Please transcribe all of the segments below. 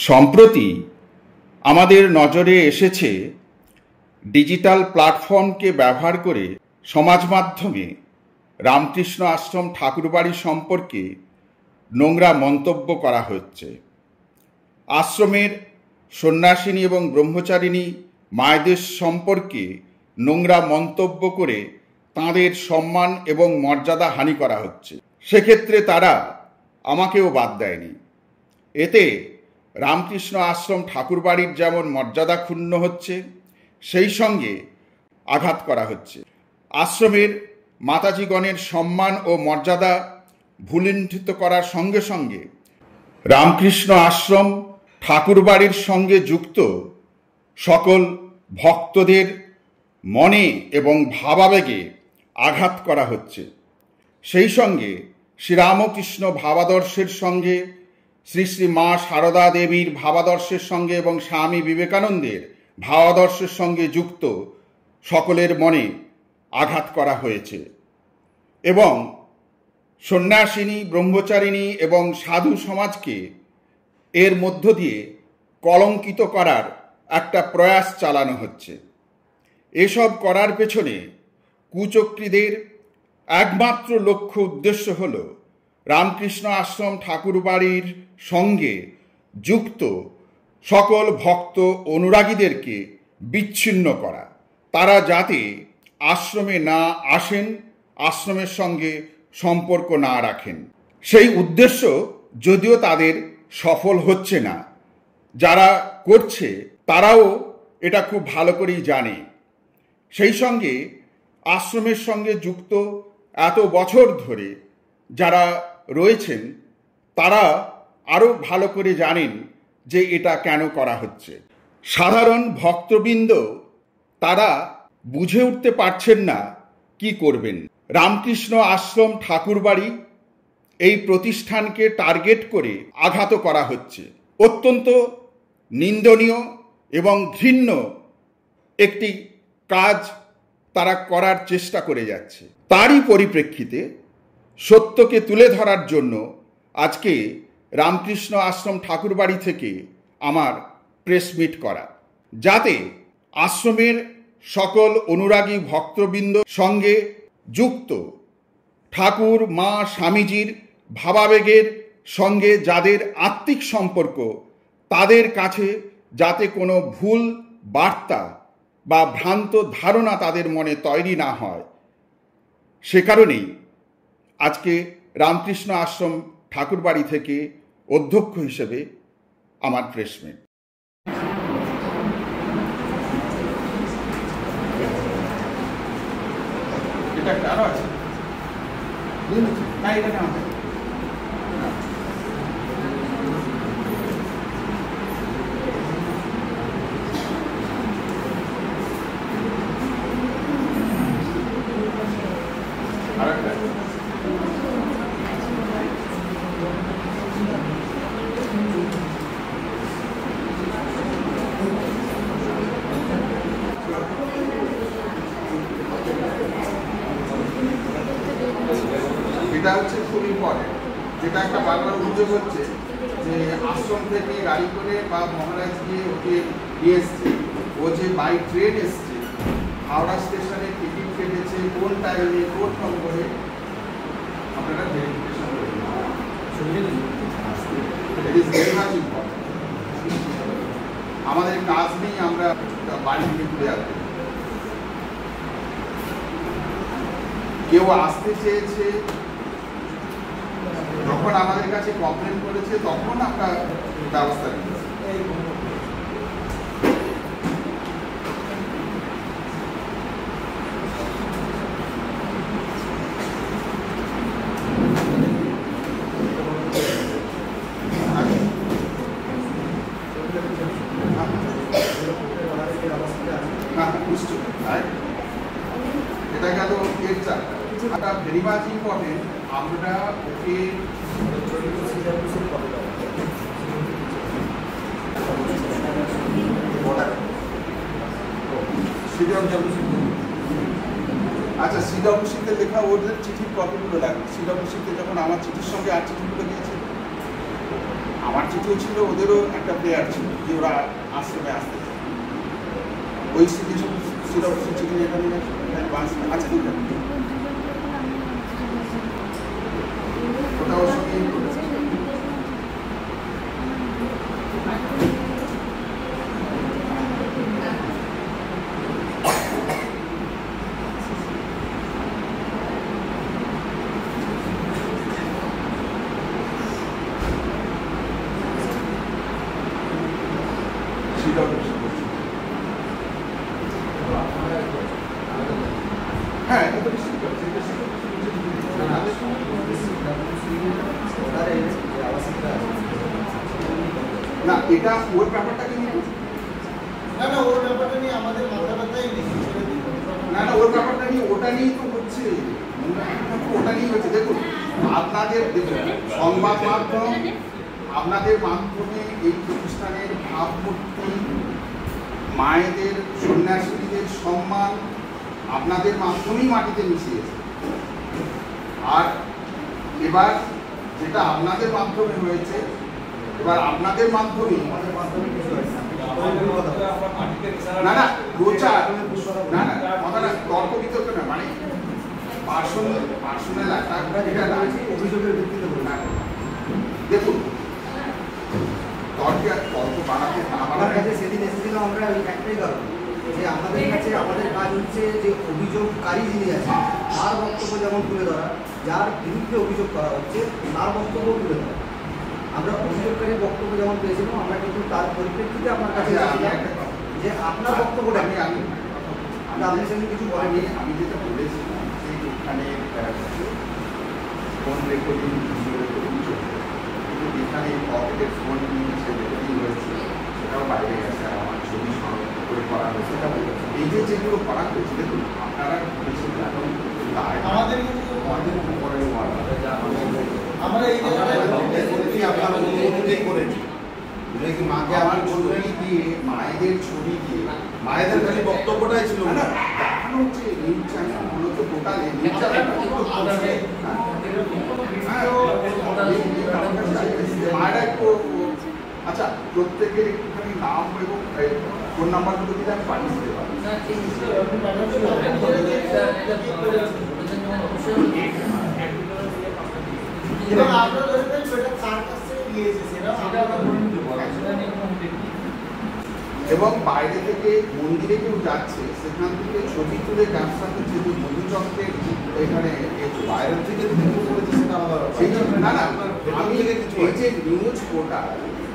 সম্প্রতি আমাদের নজরে এসেছে ডিজিটাল প্ল্যাটফর্মকে ব্যবহার করে সমাজ মাধ্যমে রামকৃষ্ণ আশ্রম ঠাকুরবাড়ি সম্পর্কে নোংরা মন্তব্য করা হচ্ছে। আশ্রমের সন্ন্যাসিনী এবং ব্রহ্মচারিণী মায়েদের সম্পর্কে নোংরা মন্তব্য করে তাঁদের সম্মান এবং মর্যাদা হানি করা হচ্ছে। সেক্ষেত্রে তারা আমাকেও বাদ দেয়নি। এতে রামকৃষ্ণ আশ্রম ঠাকুরবাড়ির যেমন মর্যাদা ক্ষুণ্ণ হচ্ছে, সেই সঙ্গে আঘাত করা হচ্ছে। আশ্রমের মাতাজিগণের সম্মান ও মর্যাদা ভুলুণ্ঠিত করার সঙ্গে সঙ্গে রামকৃষ্ণ আশ্রম ঠাকুরবাড়ির সঙ্গে যুক্ত সকল ভক্তদের মনে এবং ভাবাবেগে আঘাত করা হচ্ছে। সেই সঙ্গে শ্রীরামকৃষ্ণ ভাবাদর্শের সঙ্গে শ্রী শ্রী মা সারদা দেবীর ভাবাদর্শের সঙ্গে এবং স্বামী বিবেকানন্দের ভাবাদর্শের সঙ্গে যুক্ত সকলের মনে আঘাত করা হয়েছে এবং সন্ন্যাসিনী, ব্রহ্মচারিণী এবং সাধু সমাজকে এর মধ্য দিয়ে কলঙ্কিত করার একটা প্রয়াস চালানো হচ্ছে। এসব করার পেছনে কুচক্রীদের একমাত্র লক্ষ্য উদ্দেশ্য হল রামকৃষ্ণ আশ্রম ঠাকুরবাড়ির সঙ্গে যুক্ত সকল ভক্ত অনুরাগীদেরকে বিচ্ছিন্ন করা। তারা যাতে আশ্রমে না আসেন, আশ্রমের সঙ্গে সম্পর্ক না রাখেন। সেই উদ্দেশ্য যদিও তাদের সফল হচ্ছে না, যারা করছে তারাও এটা খুব ভালো করেই জানে। সেই সঙ্গে আশ্রমের সঙ্গে যুক্ত এত বছর ধরে যারা রয়েছেন তারা আরও ভালো করে জানেন যে এটা কেন করা হচ্ছে। সাধারণ ভক্তবৃন্দ তারা বুঝে উঠতে পারছেন না কি করবেন। রামকৃষ্ণ আশ্রম ঠাকুরবাড়ি এই প্রতিষ্ঠানকে টার্গেট করে আঘাত করা হচ্ছে। অত্যন্ত নিন্দনীয় এবং ঘৃণ্য একটি কাজ তারা করার চেষ্টা করে যাচ্ছে। তারই পরিপ্রেক্ষিতে সত্যকে তুলে ধরার জন্য আজকে রামকৃষ্ণ আশ্রম ঠাকুরবাড়ি থেকে আমার প্রেস মিট করা, যাতে আশ্রমের সকল অনুরাগী ভক্তবৃন্দ সঙ্গে যুক্ত ঠাকুর মা স্বামীজির ভাবাবেগের সঙ্গে যাদের আত্মিক সম্পর্ক, তাদের কাছে যাতে কোনো ভুল বার্তা বা ভ্রান্ত ধারণা তাদের মনে তৈরি না হয়, সে কারণেই আজকে রামকৃষ্ণ আশ্রম ঠাকুরবাড়ি থেকে অধ্যক্ষ হিসেবে আমার প্রেস মিট। এটা কারো আছে না, এটা কেন এটা হচ্ছে খুব ইম্পর্টেন্ট। যেটা একটা বারবার অভিযোগ হচ্ছে যে আশ্রম থেকে গাড়ি করে বা মহারাজ গিয়ে ওকে নিয়ে এসছে, ও যে বাই ট্রেন এসছে, হাওড়া স্টেশনে টিকিট কেটেছে, কোন টাইমে কোন নম্বরে, আপনারা ভেরিফিকেশন করে আমাদের কাজ নেই আমরা বাড়ি থেকে ঘুরে আসবো। কেউ আসতে চেয়েছে, যখন আমাদের কাছে কমপ্লেন করেছে তখন আমরা ব্যবস্থা নিয়েছি। এটা গেল এর চারটা ভেরি মাচ ইম্পর্টেন্ট। আমরা ওকে আচ্ছা, সিডব্লিউসিতে লেখা ওদের চিঠির কপিগুলো লাগবে। সিডব্লিউসিতে যখন আমার চিঠির সঙ্গে আর চিঠিগুলো গিয়েছে, আমার চিঠিও ছিল, ওদেরও একটা প্লেয়ার ছিল যে ওরা আশ্রমে আসতে চায়। ওই স্মৃতি ছিল চিঠি এখানে আছে ঠিক আছে, ওটা ওর সঙ্গে করেছে। হ্যাঁ না, এটা ওর ব্যাপারটাকে নিয়ে না ওর ব্যাপারটা নিয়ে আমাদের মাথা ব্যথাই নেই। না ওর ব্যাপারটা নিয়ে ওটা নিয়েই তো হচ্ছে, ওটা নিয়েই হচ্ছে। দেখুন আপনাদের সংবাদ মাধ্যম, আপনাদের মাধ্যমে এই প্রতিষ্ঠানের ভাবমূর্তি, মায়েদের সন্ন্যাসীদের সম্মান আপনাদের মাধ্যমেই মাটিতে মিশিয়েছে। আর এবার যেটা আপনাদের মাধ্যমে হয়েছে, এবার আপনাদের মাধ্যমেই না না প্রচার না না কথাটা তর্ক বিতর্ক না, মানে পার্সোনাল এটা না, অভিযোগের ভিত্তিতে না। দেখুন তর্ক বাড়াতে না আমার কাছে সেদিন এসেছিলাম আমরা ওই একটাই কারণ যে আমাদের কাছে আমাদের কাজ হচ্ছে যে অভিযোগকারী যিনি আছেন তার বক্তব্য যেমন তুলে ধরা, যার বিরুদ্ধে অভিযোগ করা হচ্ছে তার বক্তব্য তুলে ধরা। আমরা অভিযোগকারীর বক্তব্য যেমন পেয়েছিলাম, আমরা কিন্তু তার পরিপ্রেক্ষিতে আপনার কাছে এসেছিলাম যে আপনার বক্তব্যটা আপনি সেদিন কিছু বলেননি। আমি যেটা বলেছিলাম যে এখানে ফোন রেকর্ডিং, ভিডিও রেকর্ডিং চলছে, কিন্তু এখানে পকেটের ফোন নিয়ে যে রেকর্ডিং হয়েছে সেটাও বাইরে গেছে, আর আমার ছবি সংরক্ষণ করে করা হয়েছে। সেটা বলেছে এই যে যেগুলো করা হয়েছে, দেখুন আপনারা বলেছেন এখন আমাদের কিন্তু আমরা এই আপনার অনুমোদনই করেছি মাকে আমার ছবি দিয়ে, মায়েদের ছবি দিয়ে, মায়েদের খালি বক্তব্যটাই ছিল না দেখানো হচ্ছে নিউজ চ্যানেল মূলত টোটালি নিউজ চ্যানেল। মায়েরা একটু আচ্ছা প্রত্যেকের একটুখানি নাম এবং ফোন নাম্বারগুলো দিলে আমি পাঠিয়ে দিতে পারি। এবং আমরা ধরে সেটা কার কাছ থেকে নিয়ে এসেছি সেটা আমরা এবং বাইরে থেকে মন্দিরে কেউ যাচ্ছে সেখান থেকে ছবি তুলে ক্যাপচার করছে যে মধুচক্রের এখানে বাইরের থেকে দেখে করেছে সেটা আলাদা সেই জন্য না না আমি এই যে নিউজ পোর্টাল,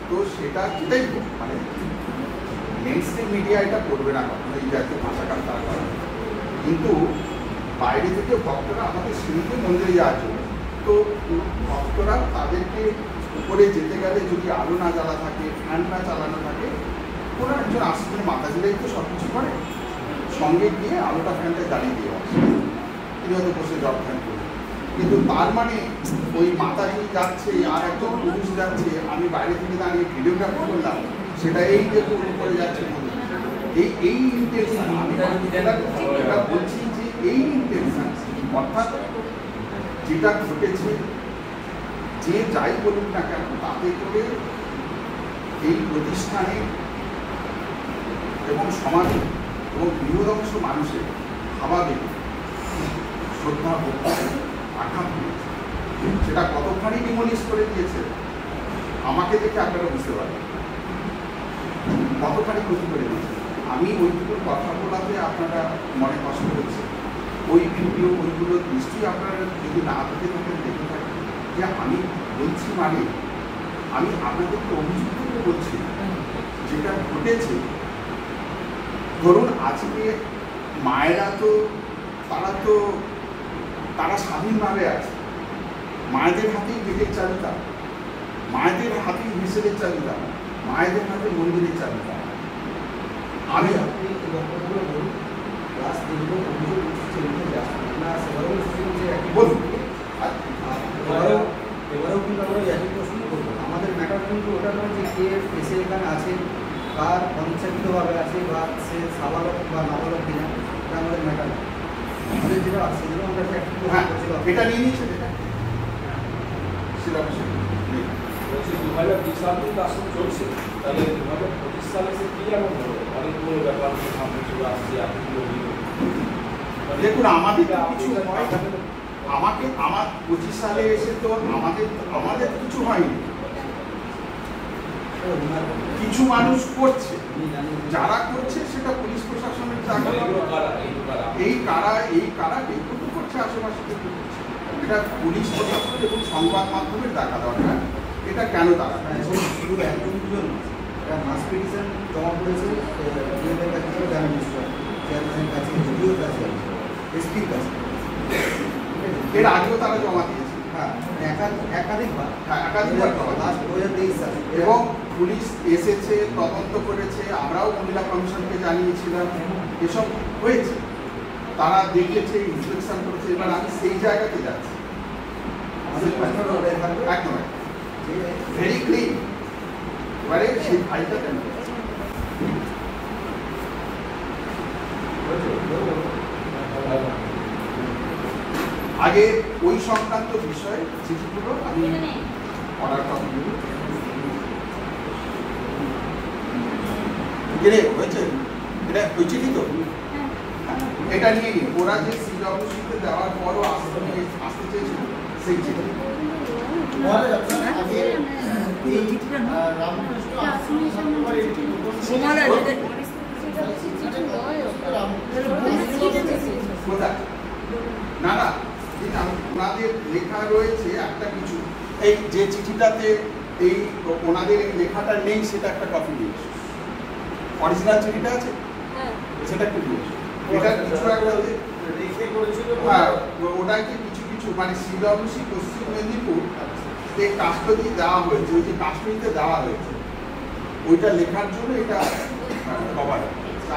তো সেটা যেটাই মানে মেইন স্ট্রিম মিডিয়া এটা করবে না কখনো, এই জাতীয় ভাষাকার তারা করে। কিন্তু বাইরে থেকে ভক্তরা আমাদের সিঁড়িতে মন্দিরে যাওয়ার জন্য, তো ভক্তরা তাদেরকে উপরে যেতে গেলে যদি আলো না জ্বালা থাকে, ফ্যান না চালানো থাকে, কোনো একজন আসলে মাতাজিরাই তো সব কিছু করে, সঙ্গে গিয়ে আলোটা ফ্যানটা জ্বালিয়ে দিয়ে আসে, তিনি হয়তো বসে জব ফ্যান করে। কিন্তু তার মানে ওই মাতাজি যাচ্ছে আর একজন পুরুষ যাচ্ছে, আমি বাইরে থেকে দাঁড়িয়ে ভিডিওগ্রাফি করলাম, সেটা এই যে করে যাচ্ছে এই ইন্টেনশন, আমি এটা বলছি যে এই ইন্টেনশন, অর্থাৎ যেটা ঘটেছে যে যাই বলুন না কেন, তাতে করে এই প্রতিষ্ঠানে এবং সমাজে এবং বৃহদংশ মানুষের স্বাভাবিক শ্রদ্ধা আঘাত হয়েছে। সেটা কতখানি ডিমোলিশ করে দিয়েছে আমাকে দেখে আপনারা বুঝতে পারেন, কতখানি ক্ষতি করে দিয়েছে। আমি ওইগুলোর কথা বলাতে আপনারা মনে কষ্ট হচ্ছে, ওই ভিডিও ওইগুলো নিশ্চয়ই আপনারা যদি না দেখে থাকেন দেখে থাকেন, যে আমি বলছি মানে আমি আপনাদেরকে অভিযুক্ত করে বলছি যেটা ঘটেছে। ধরুন আজকে মায়েরা তো তারা স্বাধীনভাবে আছে, মায়েদের হাতেই পেটের চাবিতা, মায়েদের হাতেই হিসেবের চাবিতা, মায়েদের হাতে মন্দিরের চাবিতা। আমি আপনি এই বক্তব্যগুলো বলুন, প্লাস যেগুলো অভিযোগ উঠছে আপনার সেবারও যে একই বলুন। এবারেও কিন্তু আমরা একই প্রশ্ন করবো। আমাদের ম্যাটার কিন্তু ওটা নয় যে কে এসে এখানে আছে, কার অনিচ্ছাকৃতভাবে আছে, বা সে সাবালক বা নাবালক কিনা, এটা আমাদের ম্যাটার নয়। আমাদের যেটা সেগুলো আমরা একই প্রশ্ন করছিলাম। এটা নিয়ে নিয়েছে, এটা বলছি 2020 সাল থেকে আশ্রম চলছে, তাহলে 2025 সালে সে কি এমন হলো? অনেকগুলো ব্যাপার সামনে চলে আসছে, এতগুলো অভিযোগ। দেখুন, আমাদের কিছু হয়, আমার 25 সালে এসে তো আমাদের কিছু হয়নি। কিছু মানুষ করছে, যারা করছে সেটা পুলিশ প্রশাসনের জায়গা। এই কারা কিন্তু করছে, আশেপাশে কিন্তু করছে, এটা পুলিশ প্রশাসন এবং সংবাদ মাধ্যমের দেখা দরকার। এটা কেন তারা শুধু একজন দুজন মাস পিটিশন জমা করেছে ডিএমের কাছে, চেয়ারম্যানের কাছে, ভিডিওর কাছে, এসপির কাছে। এর আগেও তারা জমা দিয়েছে। হ্যাঁ, একাধিকবার লাস্ট 2023 সালে। এবং পুলিশ এসেছে, তদন্ত করেছে, আমরাও মহিলা কমিশনকে জানিয়েছিলাম, এসব হয়েছে, তারা দেখেছে, ইন্সপেকশন করেছে। এবার আমি সেই জায়গাতে যাচ্ছি, একদম ভেরি ক্লিন। এবারে সেই ফাইলটা কেন আগে ওই সংক্রান্ত বিষয়ে চিঠিগুলো আমি অর্ডার কপি দেব। হয়েছে এটা ওই চিঠি তো, এটা নিয়ে নিন। ওরা যে সিডব্লিউসিতে দেওয়ার পরও আসতে চেয়েছিল সেই চিঠি। কোথায়? না না, ওনাদের লেখা রয়েছে একটা কিছু, এই যে চিঠিটাতে এই ওনাদের এই লেখাটা নেই, সেটা একটা কপি দিয়েছে। অরিজিনাল চিঠিটা আছে, সেটা একটু দিয়েছে। এটা কিছু একটা রেখে করেছিল। হ্যাঁ, ওটাকে কিছু কিছু মানে সিডব্লিউসি পশ্চিম মেদিনীপুর যে কাস্টডি দেওয়া হয়েছে, ওই যে কাস্টডিতে দেওয়া হয়েছে, ওইটা লেখার জন্য এটা কভার।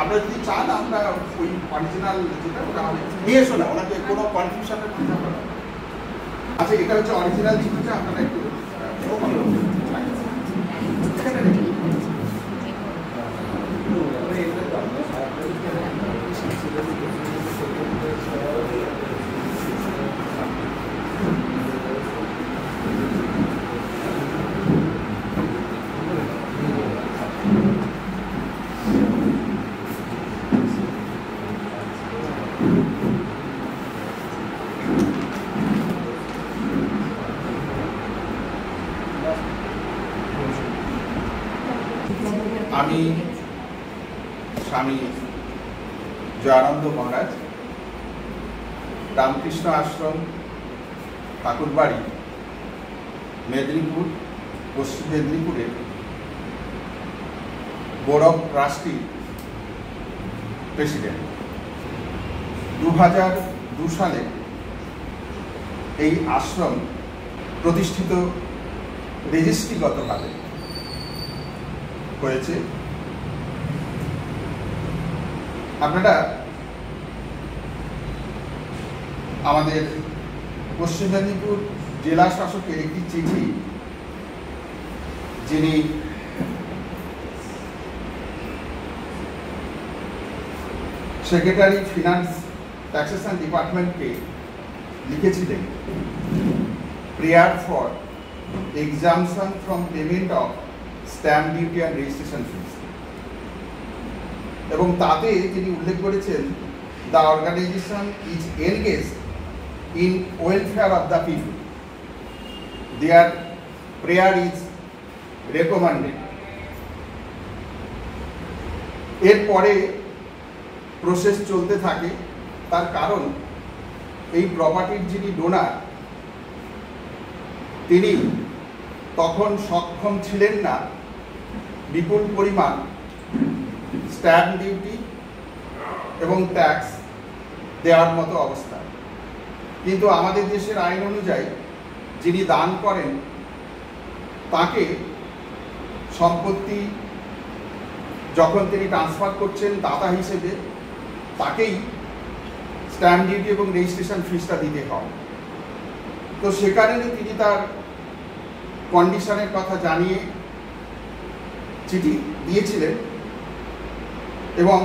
আপনারা যদি চান আমরা ওই অরিজিনাল যেটা ওটা নিয়ে এসো না, ওনাকে কোনো কনফিউশনের মধ্যে আমরা। আচ্ছা, এটা হচ্ছে অরিজিনাল চিঠিটা, আপনারা একটু আমি স্বামী জয়ানন্দ মহারাজ, রামকৃষ্ণ আশ্রম, ঠাকুরবাড়ি, মেদিনীপুর, পশ্চিম মেদিনীপুরের বোর্ড অফ ট্রাস্টি প্রেসিডেন্ট। 2002 সালে এই আশ্রম প্রতিষ্ঠিত রেজিস্ট্রিগতভাবে হয়েছে। আপনারা আমাদের পশ্চিম মেদিনীপুর জেলা শাসকের একটি চিঠি, যিনি সেক্রেটারি ফিনান্স ট্যাক্সেশন ডিপার্টমেন্টকে লিখেছিলেন, prayer for exemption from payment of stamp duty and registration fees. এবং তাতে তিনি উল্লেখ করেছেন, the organisation is engaged in welfare of the people, their prayer is recommended. এরপরে প্রসেস চলতে থাকে। তার কারণ, এই প্রপার্টির যিনি ডোনার, তিনি তখন সক্ষম ছিলেন না বিপুল পরিমাণ স্ট্যাম্প ডিউটি এবং ট্যাক্স দেওয়ার মতো অবস্থা। কিন্তু আমাদের দেশের আইন অনুযায়ী যিনি দান করেন তাকে সম্পত্তি যখন তিনি ট্রান্সফার করছেন দাতা হিসেবে, তাকেই স্ট্যাম্প ডিউটি এবং রেজিস্ট্রেশন ফিসটা দিতে হয়। তো সেখানে তিনি তার কন্ডিশনের কথা জানিয়ে চিঠি দিয়েছিলেন এবং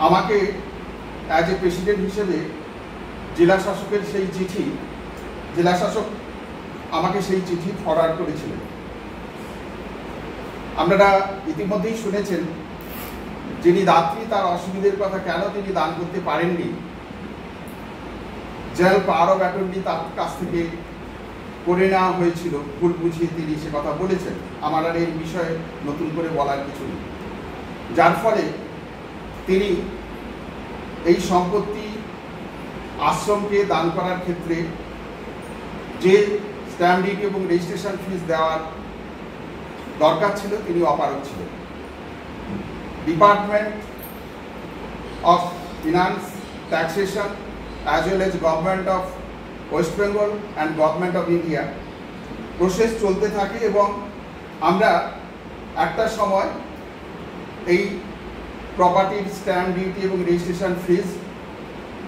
আমাকে অ্যাজ এ প্রেসিডেন্ট হিসেবে জেলা শাসকের সেই চিঠি, জেলা শাসক আমাকে সেই চিঠি ফরওয়ার্ড করেছিলেন। আপনারা ইতিমধ্যেই শুনেছেন যিনি দাত্রী তার অসুবিধের কথা কেন তিনি দান করতে পারেননি, জেল পাওয়ার অফ অ্যাটর্নি তার কাছ থেকে করে নেওয়া হয়েছিল, ভুল বুঝিয়ে তিনি সে কথা বলেছেন। আমার আর এই বিষয়ে নতুন করে বলার কিছু নেই, যার ফলে তিনি এই সম্পত্তি আশ্রমকে দান করার ক্ষেত্রে যে স্ট্যাম্প ডিউটি এবং রেজিস্ট্রেশন ফিস দেওয়ার দরকার ছিল তিনি অপারগ ছিলেন। Department of finance, taxation as well as Government of West Bengal and Government of India process চলতে থাকে এবং আমরা একটা সময় এই প্রপার্টির স্ট্যাম্প ডিউটি এবং রেজিস্ট্রেশন ফিস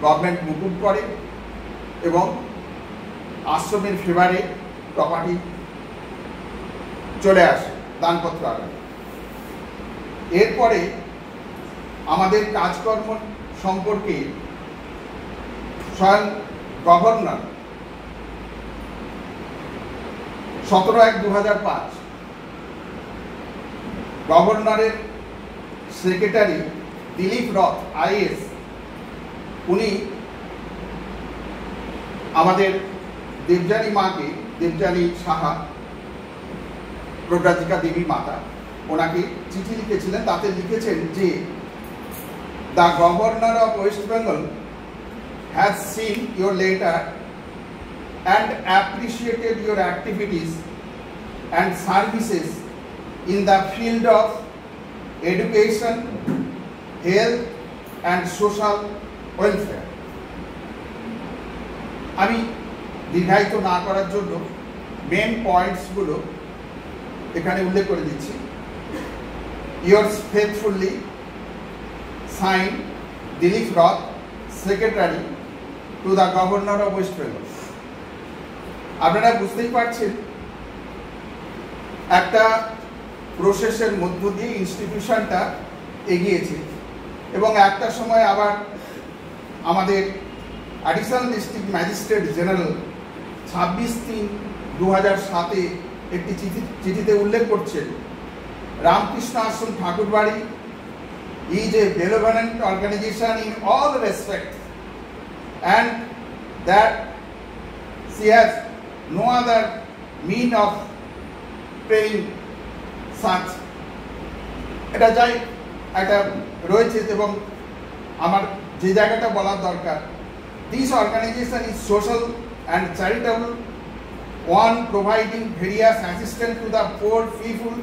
গভর্নমেন্ট মুকুব করে এবং আশ্রমের ফেভারে প্রপার্টি চলে আসে দানপত্র আকারে। এরপরে আমাদের কাজকর্ম সম্পর্কে স্বয়ং গভর্নর 17/1/2005 গভর্নরের সেক্রেটারি দিলীপ রথ আইএস উনি আমাদের দেবযানী মাকে, দেবযানী সাহা প্রব্রাজিকা দেবী মাতা, ওনাকে চিঠি লিখেছিলেন। তাতে লিখেছেন যে the governor of West Bengal has seen your letter and appreciated your activities and services in the field of education, health and social welfare. আমি দীর্ঘায়িত না করার জন্য মেন পয়েন্টসগুলো এখানে উল্লেখ করে দিচ্ছি। Yours faithfully signed Dilip Roth, Secretary to the Governor of West Bengal. আপনারা বুঝতেই পারছেন একটা প্রসেসের মধ্য দিয়ে ইনস্টিটিউশনটা এগিয়েছে এবং একটা সময় আবার আমাদের অ্যাডিশনাল ডিস্ট্রিক্ট ম্যাজিস্ট্রেট জেনারেল 26/3/2007 একটি চিঠিতে উল্লেখ করছেন রামকৃষ্ণ আশ্রম ঠাকুরবাড়ি is a benevolent organization in all respects and that she has no other mean of paying such. এটা যাই একটা রয়েছে এবং আমার যে জায়গাটা বলার দরকার, this organization is social and charitable, one providing various assistance to the poor people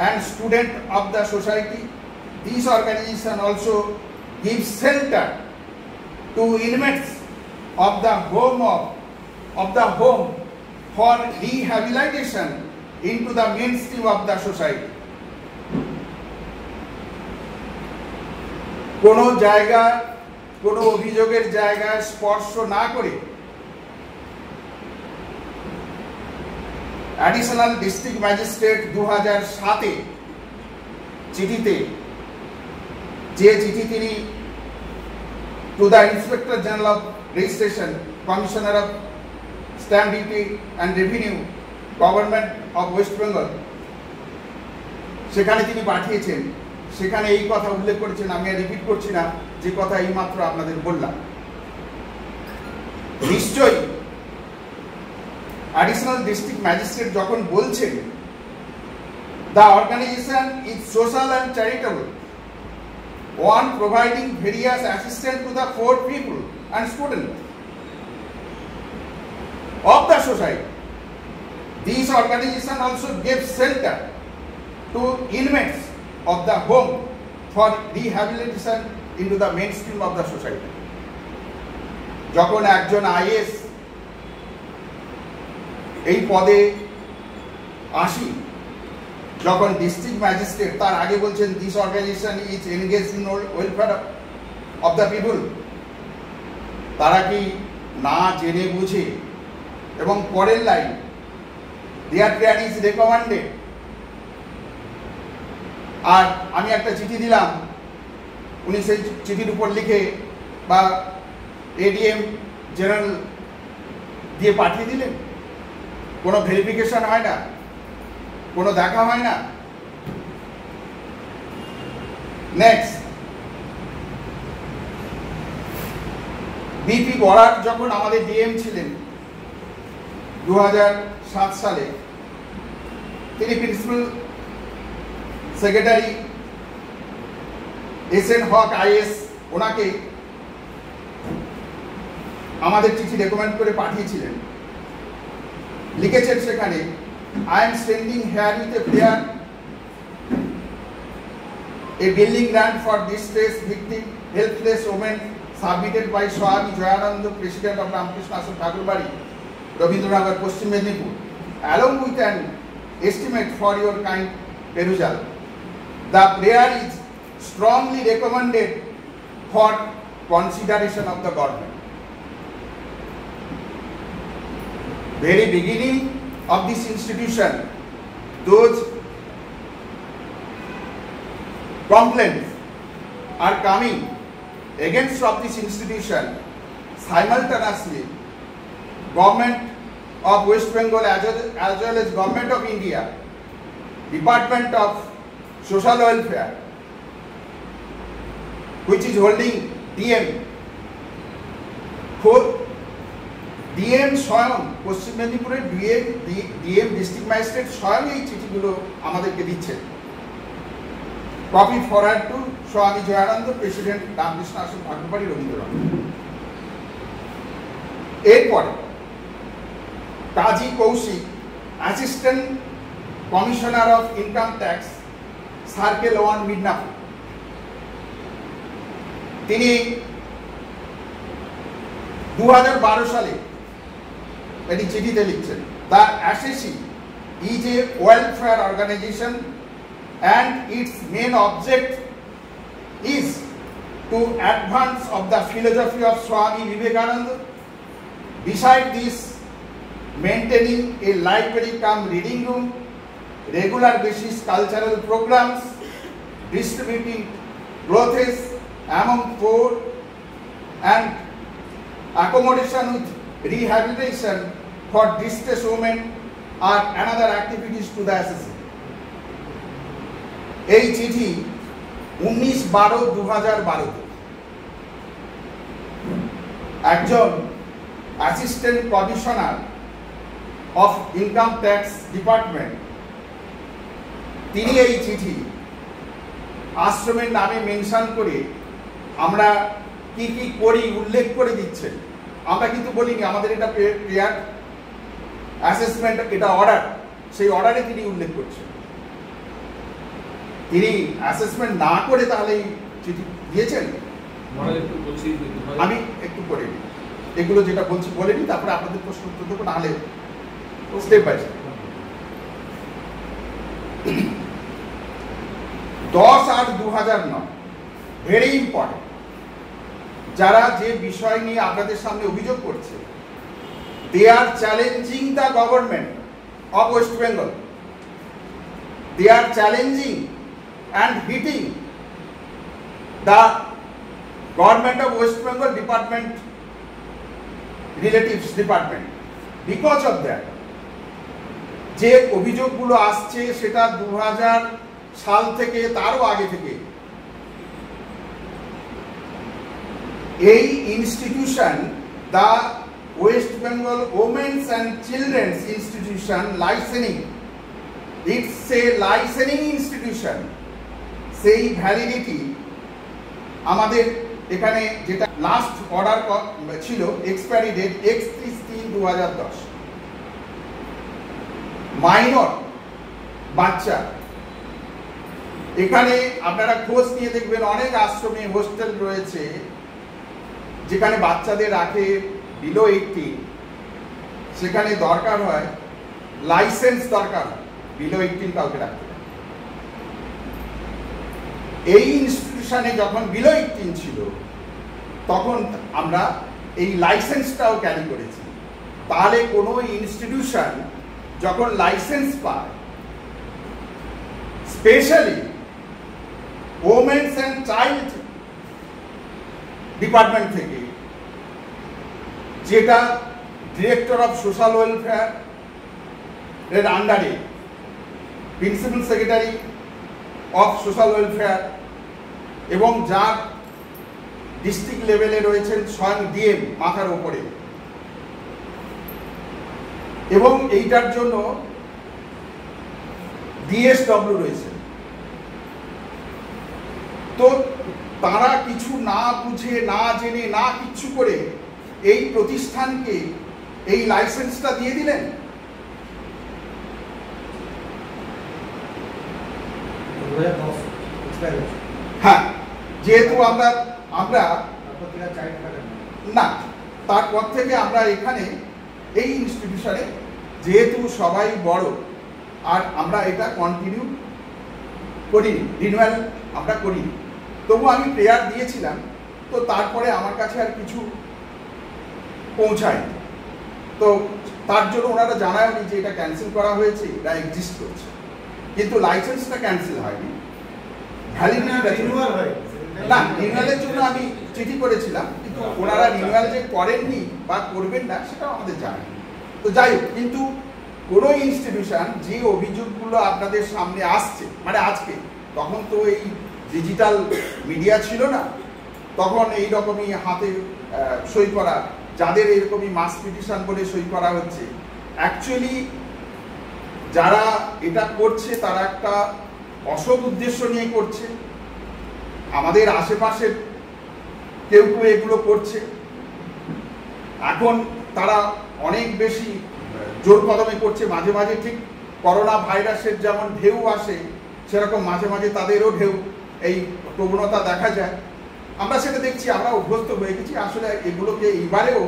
and students of the society. This organization also gives shelter to inmates of the home for rehabilitation into the mainstream of the society. কোনো জায়গা, কোনো অভিযোগের জায়গায় স্পর্শ না করে additional district magistrate 2007 চিঠিতে, যে চিঠি তিনি to the inspector general of registration, commissioner of stamp duty and revenue, government of West Bengal, সেখানে তিনি পাঠিয়েছেন, সেখানে এই কথা উল্লেখ করেছেন। আমি আর রিপিট করছি না, যে কথা এইমাত্র আপনাদের বললাম। নিশ্চয়ই অ্যাডিশনাল ডিস্ট্রিক্ট ম্যাজিস্ট্রেট যখন বলছেন the organisation is social and charitable, one providing various assistance to the poor people and students of the society. This organization also gives shelter to inmates of the home for rehabilitation into the mainstream of the society. যখন একজন is এই পদে আসি, যখন district magistrate, তার আগে বলছেন this organization is engage in welfare of the people, তারা কি না জেনে বুঝে, এবং পরের line their care is recommended. আর আমি একটা চিঠি দিলাম, উনি সেই চিঠির উপর লিখে বা এডিএম জেনারেল দিয়ে পাঠিয়ে দিলেন। কোনো ভেরিফিকেশন হয় না, কোনো দেখা হয় না। নেক্সট, বিপি বরাট যখন আমাদের ডিএম ছিলেন 2007 সালে, তিনি principal secretary S N Haque IAS ওনাকে আমাদের চিঠি রেকমেন্ড করে পাঠিয়েছিলেন। লিখেছেন সেখানে, I am standing here with a prayer a building grant for distressed victim helpless women submitted by Swami Joyananda, President of Ramakrishna Ashram Thakurbari, Rabindranagar, Paschim Medinipur, along with an estimate for your kind perusal. The prayer is strongly recommended for consideration of the government. Very beginning of this institution, those complaints are coming against of this institution. Simultaneously, Government of West Bengal as well as Government of India, Department of Social Welfare, which is holding DM, DM স্বয়ং পশ্চিম মেদিনীপুরের DM district magistrate স্বয়ং এই চিঠিগুলো আমাদেরকে দিচ্ছেন। Copy forward to Swami Jayananda, president Ramakrishna Ashram Thakurbari, Rabindranath. এরপরে Kazi Kaushik, assistant commissioner of income tax, circle 1, Midnapore, তিনি 2012 সালে এটি চিঠিতে লিখছেন, the assessee is a welfare organization and its main object is to advance of the philosophy of Swami Vivekananda. Beside this, maintaining a library cum reading room, regular basis cultural programs, distributing clothes among poor, and accommodation with rehabilitation for distressed women are another activities to the assessment. এই চিঠি 19/12/2012 একজন assistant commissioner of income tax department, তিনি এই চিঠি আশ্রমের নামে mention করে আমরা কি কি করি উল্লেখ করে দিচ্ছেন। আমরা কিন্তু বলিনি আমাদের এটা প্রেয়ার অ্যাসেসমেন্ট, এটা অর্ডার, সেই অর্ডারে তিনি উল্লেখ করছেন। তিনি অ্যাসেসমেন্ট না করে তাহলে এই চিঠি দিয়েছেন। আমি একটু করে নিই এগুলো যেটা বলছি বলে নিই, তারপরে আপনাদের প্রশ্ন উত্তর দেবো, নাহলে step by step. 10/8/2009, very important. যারা যে বিষয় নিয়ে আপনাদের সামনে অভিযোগ করছে, they are challenging the government of West Bengal, they are challenging and hitting the government of West Bengal department, relatives department. Because of that, যে অভিযোগগুলো আসছে সেটা 2000 সাল থেকে, তারও আগে থেকে এই institution, the West Bengal Women's and Children's Institution licensing, it's a licensing institution, সেই ভ্যালিডিটি আমাদের এখানে যেটা লাস্ট অর্ডার ছিল, এক্সপায়ারি ডেট 31/3/2010। মাইনর বাচ্চা, এখানে আপনারা খোঁজ নিয়ে দেখবেন অনেক আশ্রমে হোস্টেল রয়েছে যেখানে বাচ্চাদের রাখে বিলো 18, সেখানে দরকার হয় লাইসেন্স, দরকার বিলো 18 কাউকে রাখতে। এই ইনস্টিটিউশনে যখন বিলো 18 ছিল তখন আমরা এই লাইসেন্সটাও ক্যারি করেছি। তাহলে কোনো ইনস্টিটিউশন যখন লাইসেন্স পায়, specially women's and child department থেকে, যেটা ডিরেক্টর অফ সোশ্যাল ওয়েলফেয়ার এর আন্ডারে principal secretary of social welfare এবং যার ডিস্ট্রিক্ট লেভেলে রয়েছেন স্বয়ং ডিএম মাথার ওপরে, এবং এইটার জন্য ডিএসডব্লিউ রয়েছে। তো তারা কিছু না বুঝে, না জেনে, না কিচ্ছু করে এই প্রতিষ্ঠানকে এই লাইসেন্সটা দিয়ে দিলেন। হ্যাঁ, যেহেতু আমরা না, তারপর থেকে আমরা এখানে এই ইনস্টিটিউশনে যেহেতু সবাই বড়, আর আমরা এটা কন্টিনিউ করিনি, রিনিউয়াল আমরা করিনি। তবু আমি প্রেয়ার দিয়েছিলাম, তো তারপরে আমার কাছে আর কিছু পৌঁছায়নি। তো তার জন্য ওনারা জানায়নি যে এটা ক্যান্সেল করা হয়েছে, এটা এক্সিস্ট করছে, কিন্তু লাইসেন্সটা ক্যান্সেল হয়নি, না। রিনিউয়ালের জন্য আমি চিঠি করেছিলাম, কিন্তু ওনারা রিনিউয়াল যে করেননি বা করবেন না সেটাও আমাদের জানেন। তো যাই হোক, কিন্তু কোনো ইনস্টিটিউশন যে অভিযোগগুলো আপনাদের সামনে আসছে, মানে আজকে, তখন তো এই ডিজিটাল মিডিয়া ছিল না, তখন এই রকমই হাতে সই করা, যাদের এরকমই মাস পিটিশন বলে সই করা হচ্ছে, অ্যাকচুয়ালি যারা এটা করছে তারা একটা অসৎ উদ্দেশ্য নিয়ে করছে। আমাদের আশেপাশের কেউ কেউ এগুলো করছে, এখন তারা অনেক বেশি জোর কদমে করছে। মাঝে মাঝে ঠিক করোনা ভাইরাসের যেমন ঢেউ আসে, সেরকম মাঝে মাঝে তাদেরও ঢেউ, এই প্রবণতা দেখা যায়। আমরা সেটা দেখছি, আমরা অভ্যস্ত হয়ে গেছি। আসলে এগুলোকে এইবারেও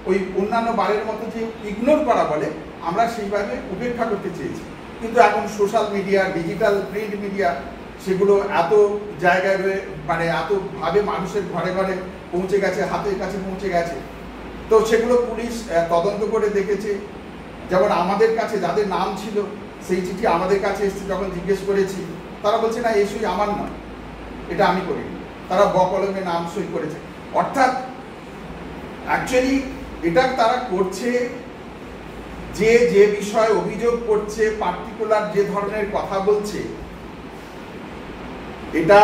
ওই অন্যান্য বারের মতো যে ইগনোর করা বলে, আমরা সেইভাবে উপেক্ষা করতে চেয়েছি। কিন্তু এখন social media, digital print media, সেগুলো এত জায়গায় মানে এতভাবে মানুষের ঘরে ঘরে পৌঁছে গেছে, হাতের কাছে পৌঁছে গেছে। তো সেগুলো পুলিশ তদন্ত করে দেখেছে। যেমন আমাদের কাছে যাদের নাম ছিল, সেই চিঠি আমাদের কাছে এসেছে, যখন জিজ্ঞেস করেছি তারা বলছে না, এই সই আমার নয়, এটা আমি করিনি। তারা বকলমে নাম সই করেছে। অর্থাৎ অ্যাকচুয়ালি এটা তারা করছে, যে যে বিষয়ে অভিযোগ করছে, পার্টিকুলার যে ধরনের কথা বলছে, এটা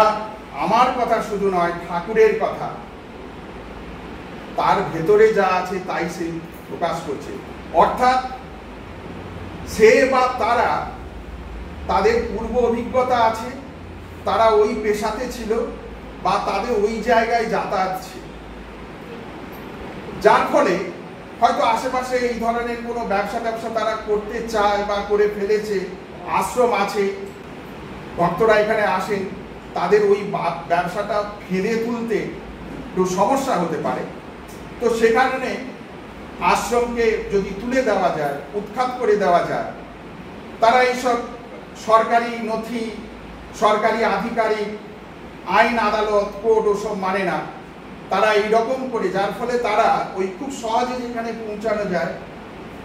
আমার কথা শুধু নয়, ঠাকুরের কথা, তার ভেতরে যা আছে তাই সে প্রকাশ করছে। অর্থাৎ সে বা তারা, তাদের পূর্ব অভিজ্ঞতা আছে, তারা ওই পেশাতে ছিল বা তাদের ওই জায়গায় যাতায়াত ছিল, যার ফলে হয়তো আশেপাশে এই ধরনের কোনো ব্যবসা তারা করতে চায় বা করে ফেলেছে। আশ্রম আছে, ভক্তরা এখানে আসেন, তাদের ওই ব্যবসাটা ফেলে তুলতে একটু সমস্যা হতে পারে। তো সে কারণে আশ্রমকে যদি তুলে দেওয়া যায়, উৎখাত করে দেওয়া যায়, তারা এইসব সরকারি নথি, সরকারি আধিকারিক, আইন আদালত, কোর্ট ওসব মানে না। তারা এইরকম করে, যার ফলে তারা ওই খুব সহজে যেখানে পৌঁছানো যায়,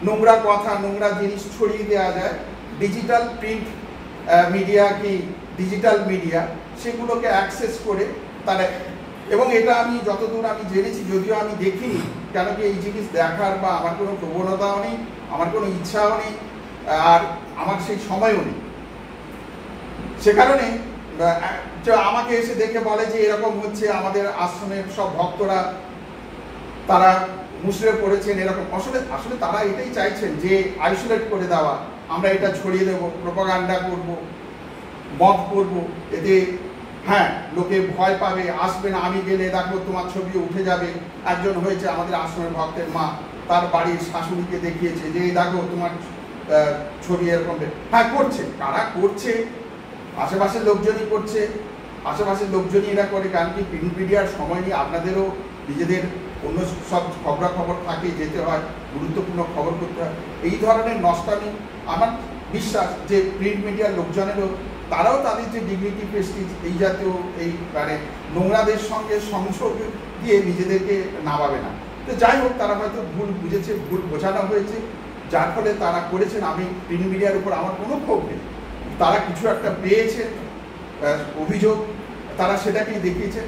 নোংরা কথা, নোংরা জিনিস ছড়িয়ে দেওয়া যায়, ডিজিটাল প্রিন্ট মিডিয়া কি ডিজিটাল মিডিয়া, সেগুলোকে অ্যাক্সেস করে তারা। এবং এটা আমি যতদূর আমি জেনেছি, যদিও আমি দেখিনি, কেন কি এই জিনিস দেখার বা আমার কোনো প্রবণতাও নেই, আমার কোনো ইচ্ছাও নেই, আর আমার সেই সময়ও নেই। সে কারণে আমাকে এসে দেখে বলে যে এরকম হচ্ছে, আমাদের আশ্রমের সব ভক্তরা তারা মুসলিম পড়েছেন, এরকম। আসলে তারা এটাই চাইছেন যে আইসোলেট করে দেওয়া, আমরা এটা ছড়িয়ে দেবো, প্রোপাগান্ডা করব, মত করব, এতে হ্যাঁ লোকে ভয় পাবে, আসবে না। আমি গেলে দেখো তোমার ছবি উঠে যাবে। একজন হয়েছে আমাদের আশ্রমের ভক্তের মা, তার বাড়ির শাশুড়িকে দেখিয়েছে যে দেখো তোমার ছবি এরকম। হ্যাঁ করছে, কারা করছে, আশেপাশের লোকজনই করছে, আশেপাশের লোকজনই এরা করে। কারণ কি প্রিন্ট মিডিয়ার সময় নিয়ে আপনাদেরও নিজেদের অন্য সব খবরাখবর থাকে, যেতে হয়, গুরুত্বপূর্ণ খবর করতে হয়। এই ধরনের নষ্টামি আমার বিশ্বাস যে প্রিন্ট মিডিয়ার লোকজনেরও, তারাও তাদের যে ডিগনিটি, প্রেস্টিজ, এই জাতীয় এই মানে নোংরাদের সঙ্গে সংযোগ দিয়ে নিজেদেরকে নামাবে না। তো যাই হোক, তারা হয়তো ভুল বুঝেছে, ভুল বোঝানো হয়েছে, যার ফলে তারা করেছেন। আমি প্রিন্ট মিডিয়ার উপর আমার কোনো ক্ষোভ নেই। তারা কিছু একটা পেয়েছে অভিযোগ, তারা সেটাকেই দেখিয়েছে,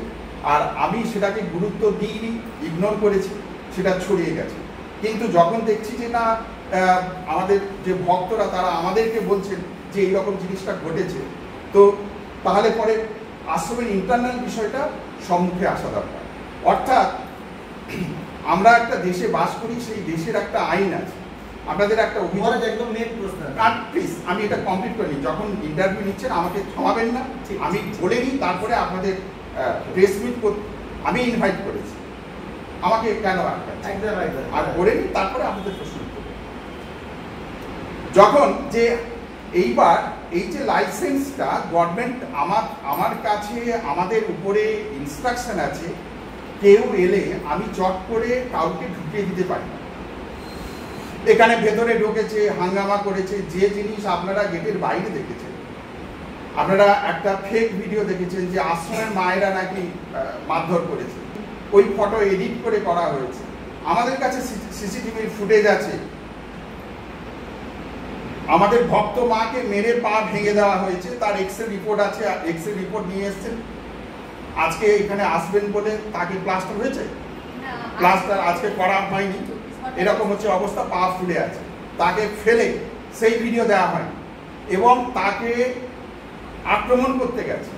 আর আমি সেটাকে গুরুত্ব দিইনি, ইগনোর করেছি, সেটা ছড়িয়ে গেছে। কিন্তু যখন দেখছি যে না, আমাদের যে ভক্তরা তারা আমাদেরকে বলছেন যে এইরকম জিনিসটা ঘটেছে, তো তাহলে পরে আশ্রমের ইন্টারনাল বিষয়টা সম্মুখে আসা দরকার। অর্থাৎ আমরা একটা দেশে বাস করি, সেই দেশের একটা আইন আছে। আপনাদের একটা অভিযোগ, একদম মেন প্রশ্ন, প্লিজ আমি এটা কমপ্লিট করিনি, যখন ইন্টারভিউ নিচ্ছেন আমাকে থামাবেন না, আমি বলে নিই, তারপরে আপনাদের প্রেস মিট আমি ইনভাইট করেছি, আমাকে কেন আর বলে নিই, তারপরে আপনাদের প্রশ্ন উত্তর। যখন যে এইবার এই যে লাইসেন্সটা গভর্নমেন্ট আমার কাছে, আমাদের উপরে ইনস্ট্রাকশন আছে, কেউ এলে আমি চট করে কাউকে ঢুকিয়ে দিতে পারি না। এখানে ভেতরে ঢুকেছে, হাঙ্গামা করেছে, যে জিনিস আপনারা গেটের বাইরে দেখেছেন, আপনারা একটা ফেক ভিডিও দেখেছেন যে আশ্রমের মায়েরা নাকি মারধর করেছে, ওই ফটো এডিট করে করা হয়েছে। আমাদের কাছে সিসিটিভির ফুটেজ আছে, আমাদের ভক্ত মাকে মেরে পা ভেঙে দেওয়া হয়েছে, তার এক্সরে রিপোর্ট আছে, এক্সরে রিপোর্ট নিয়ে এসেছেন। আজকে এখানে আসবেন বলে তাকে প্লাস্টার হয়েছে, প্লাস্টার আজকে করা হয়নি, এরকম হচ্ছে অবস্থা, পা ফুলে আছে, তাকে ফেলে সেই ভিডিও দেওয়া হয়নি। এবং তাকে আক্রমণ করতে গেছে,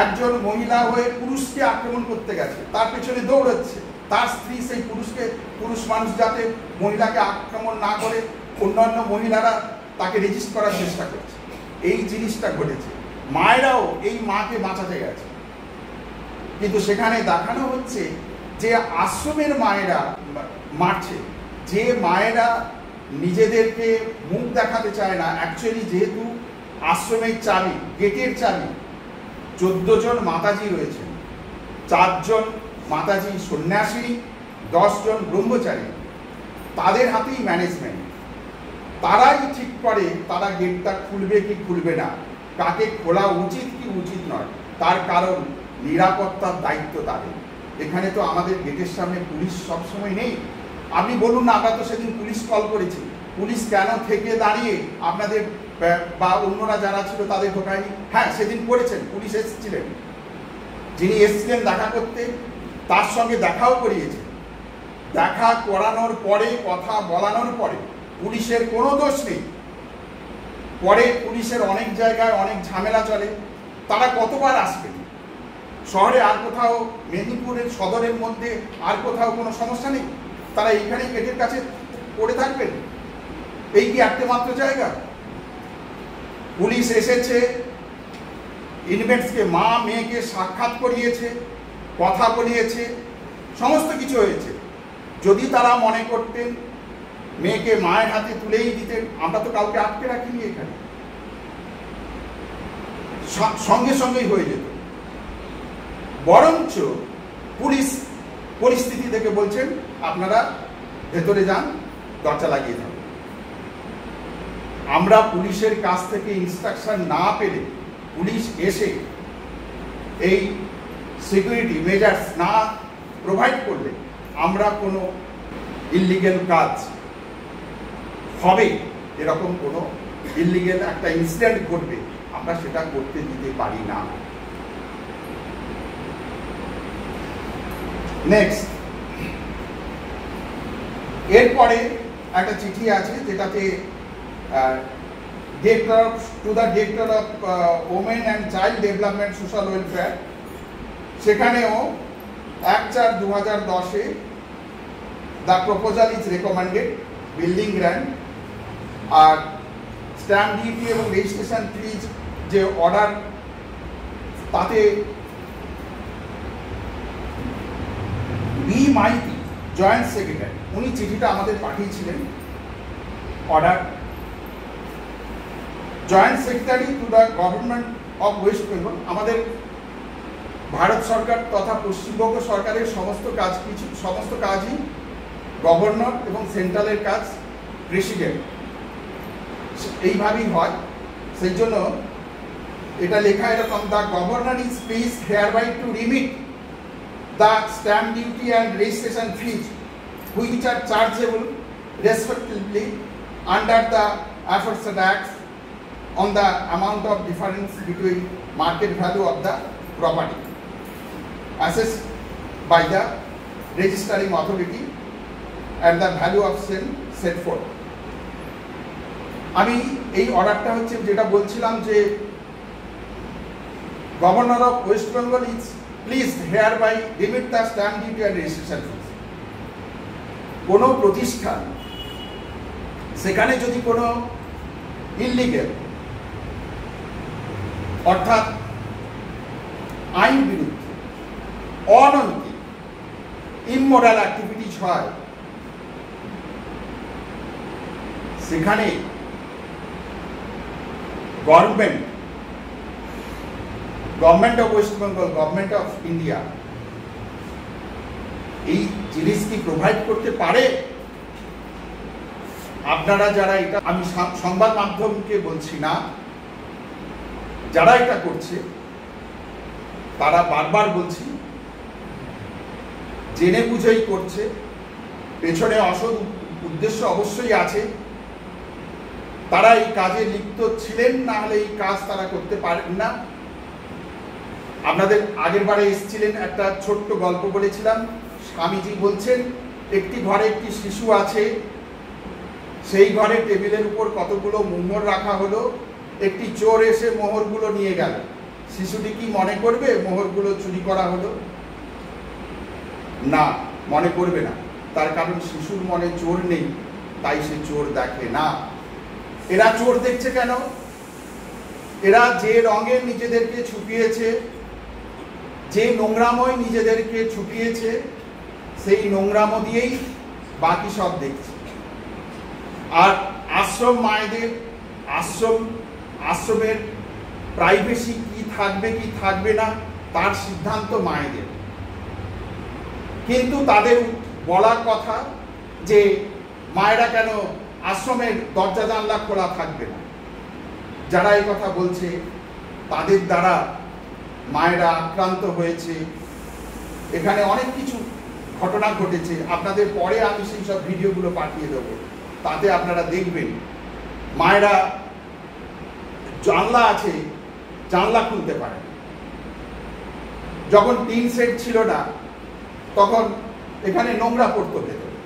একজন মহিলা হয়ে পুরুষকে আক্রমণ করতে গেছে, তার পেছনে দৌড়াচ্ছে, তার স্ত্রী সেই পুরুষ মানুষ যাতে মহিলাকে আক্রমণ না করে অন্যান্য মহিলারা তাকে রেজিস্ট করার চেষ্টা করছে, এই জিনিসটা ঘটেছে। মায়েরাও এই মাকে বাঁচাতে গেছে, কিন্তু সেখানে দেখানো হচ্ছে যে আশ্রমের মায়েরা মারছে, যে মায়েরা নিজেদেরকে মুখ দেখাতে চায় না। অ্যাকচুয়ালি যেহেতু আশ্রমের চাবি, গেটের চাবি 14 জন মাতাজি রয়েছেন, 4 জন মাতাজি সন্ন্যাসিনী, 10 জন ব্রহ্মচারী, তাদের হাতেই ম্যানেজমেন্ট, তারাই ঠিক করে তারা গেটটা খুলবে কি খুলবে না, কাকে খোলা উচিত কি উচিত নয়, তার কারণ নিরাপত্তার দায়িত্ব তাদের। এখানে তো আমাদের গেটের সামনে পুলিশ সবসময় নেই। আপনি বলুন না, আমরা তো সেদিন পুলিশ কল করেছি, পুলিশ কেন থেকে দাঁড়িয়ে আপনাদের বা অন্যরা যারা ছিল তাদের ঢোকায়নি? হ্যাঁ, সেদিন করেছেন, পুলিশ এসেছিলেন, যিনি এসেছিলেন দেখা করতে তার সঙ্গে দেখাও করিয়েছেন। দেখা করানোর পরে, কথা বলানোর পরে পুলিশের কোনো দোষ নেই। পরে পুলিশের অনেক জায়গায় অনেক ঝামেলা চলে, তারা কতবার আসবেন? শহরে আর কোথাও, মেদিনীপুরের সদরের মধ্যে আর কোথাও কোনো সমস্যা নেই, তারা এইখানেই গেটের কাছে পড়ে থাকবেন? এই কি একটা মাত্র জায়গা? পুলিশ এসেছে, ইনমেটসকে, মা মেয়েকে সাক্ষাৎ করিয়েছে, কথা বলিয়েছে, সমস্ত কিছু হয়েছে। যদি তারা মনে করতেন মেয়েকে মায়ের হাতে তুলেই দিতেন, আমরা তো কাউকে আটকে রাখিনি, এখানে সঙ্গে সঙ্গেই হয়ে যেত। বরঞ্চ পুলিশ পরিস্থিতি থেকে বলছেন আপনারা ভেতরে যান, দরজা লাগিয়ে যান। আমরা পুলিশের কাছ থেকে ইনস্ট্রাকশন না পেলে, পুলিশ এসে এই সিকিউরিটি মেজার্স না প্রোভাইড করলে, আমরা কোনো ইললিগ্যাল কাজ হবে, এরকম কোনো ইললিগ্যাল একটা ইনসিডেন্ট ঘটবে, আমরা সেটা করতে দিতে পারি না। নেক্সট, এরপরে একটা চিঠি আছে যেটাতে to the director of women and child development social welfare, সেখানেও 1/4/2010-এ the proposal is recommended, building grant আর স্ট্যাম্প ডিউটি এবং রেজিস্ট্রেশন ফিজ যে অর্ডার, তাতে বি মাইতি জয়েন্ট সেক্রেটারি, উনি চিঠিটা আমাদের পাঠিয়েছিলেন। Order, joint secretary to the government of West Bengal, আমাদের ভারত সরকার তথা পশ্চিমবঙ্গ সরকারের সমস্ত কাজই গভর্নর এবং সেন্ট্রালের কাজ প্রেসিডেন্ট, এইভাবেই হয়। সেই জন্য এটা লেখা এরকম, the governor is please hereby to remit the stamp duty and registration fees which are chargeable respectively under the aforesaid acts on the amount of difference between market value of the property assessed by the registering authority and the value of sale set forth. আমি এই অর্ডারটা হচ্ছে যেটা বলছিলাম যে governor of West Bengal is pleased hereby limit the stamp duty and registration fees. কোনো প্রতিষ্ঠান সেখানে যদি কোনো ইললিগেল অর্থাৎ আইন বিরুদ্ধে অনৈতিক ইমোরাল অ্যাক্টিভিটিস হয়, সেখানে government of West Bengal, government of India এই জিনিস কি প্রোভাইড করতে পারে? আপনারা যারা এটা, আমি সংবাদ মাধ্যমকে বলছি না, যারা এটা করছে তারা বারবার বলছি জেনে বুঝেই করছে, পেছনে অসৎ উদ্দেশ্য অবশ্যই আছে। তারা এই কাজে লিপ্ত ছিলেন, না হলে এই কাজ তারা করতে পারেন না। আপনাদের আগের বারে এসেছিলেন, একটা ছোট্ট গল্প বলেছিলাম। স্বামীজি বলছেন একটি ঘরে একটি শিশু আছে, সেই ঘরে টেবিলের উপর কতগুলো মোহর রাখা হলো, একটি চোর এসে মোহরগুলো নিয়ে গেল। শিশুটি কি মনে করবে মোহরগুলো চুরি করা হলো? না, মনে করবে না। তার কারণ শিশুর মনে চোর নেই, তাই সে চোর দেখে না। এরা চোর দেখছে কেন? এরা যে রঙে নিজেদেরকে ছুপিয়েছে, যে নোংরাময় নিজেদেরকে ছুপিয়েছে, সেই নোংরামো দিয়েই বাকি সব দেখছে। আর আশ্রম মায়েদের আশ্রমের প্রাইভেসি কি থাকবে কি থাকবে না তার সিদ্ধান্ত মায়েদের। কিন্তু তাদের বলার কথা যে মায়েরা কেন আশ্রমের দরজা জানলা খোলা থাকবে না। যারা এই কথা বলছে তাদের দ্বারা মায়েরা আক্রান্ত হয়েছে। এখানে অনেক কিছু ঘটনা ঘটেছে, আপনাদের পরে আমি সেই সব ভিডিওগুলো পাঠিয়ে দেবো, তাতে আপনারা দেখবেন। মায়েরা জানলা আছে, জানলা খুলতে পারে। যখন টিন সেট ছিল না, তখন এখানে নোংরা পড়তো ভেতরে,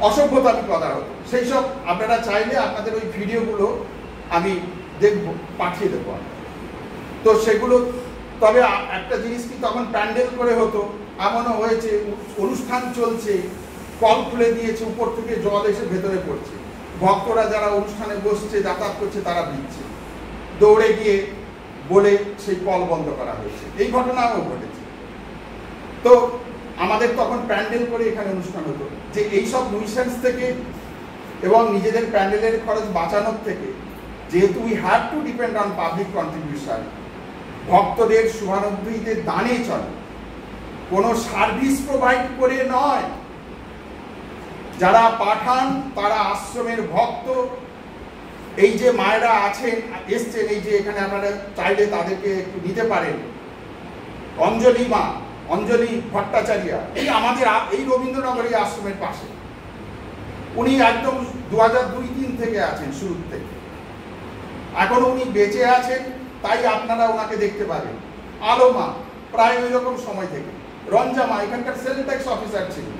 অসভ্যতামি করা হতো। সেই সব আপনারা চাইলে আপনাদের ওই ভিডিওগুলো আমি দেখব, পাঠিয়ে দেবো। তো সেগুলো, তবে একটা জিনিস কি, তখন প্যান্ডেল করে হতো। এমনও হয়েছে অনুষ্ঠান চলছে, কল খুলে দিয়েছে, উপর থেকে জল এসে ভেতরে পড়ছে, ভক্তরা যারা অনুষ্ঠানে বসছে যাতায়াত করছে তারা ভিজছে, দৌড়ে গিয়ে বলে সেই কল বন্ধ করা হয়েছে। এই ঘটনাও ঘটেছে। তো আমাদের তখন প্যান্ডেল করে এখানে অনুষ্ঠান হতো। যে এইসব নুইসেন্স থেকে এবং নিজেদের প্যান্ডেলের খরচ বাঁচানোর থেকে, যেহেতু we have to depend on public contribution, ভক্তদের শুভানুধ্যায়ীদের দানে চলে, কোনো সার্ভিস প্রোভাইড করে নয়। যারা পাঠান তারা আশ্রমের ভক্ত। এই যে মায়েরা আছেন, এসছেন, এই যে এখানে আপনারা চাইলে তাদেরকে একটু নিতে পারেন। অঞ্জলি মা, অঞ্জলি ভট্টাচার্য, এই আমাদের এই রবীন্দ্রনগরী আশ্রমের পাশে, উনি একদম 2002-03 থেকে আছেন, শুরু থেকে। এখনো উনি বেঁচে আছেন, তাই আপনারা ওনাকে দেখতে পাবেন। আলো মা প্রায় ওই রকম সময় থেকে। রঞ্জা মা এখানকার সেল ট্যাক্স অফিসার ছিলেন,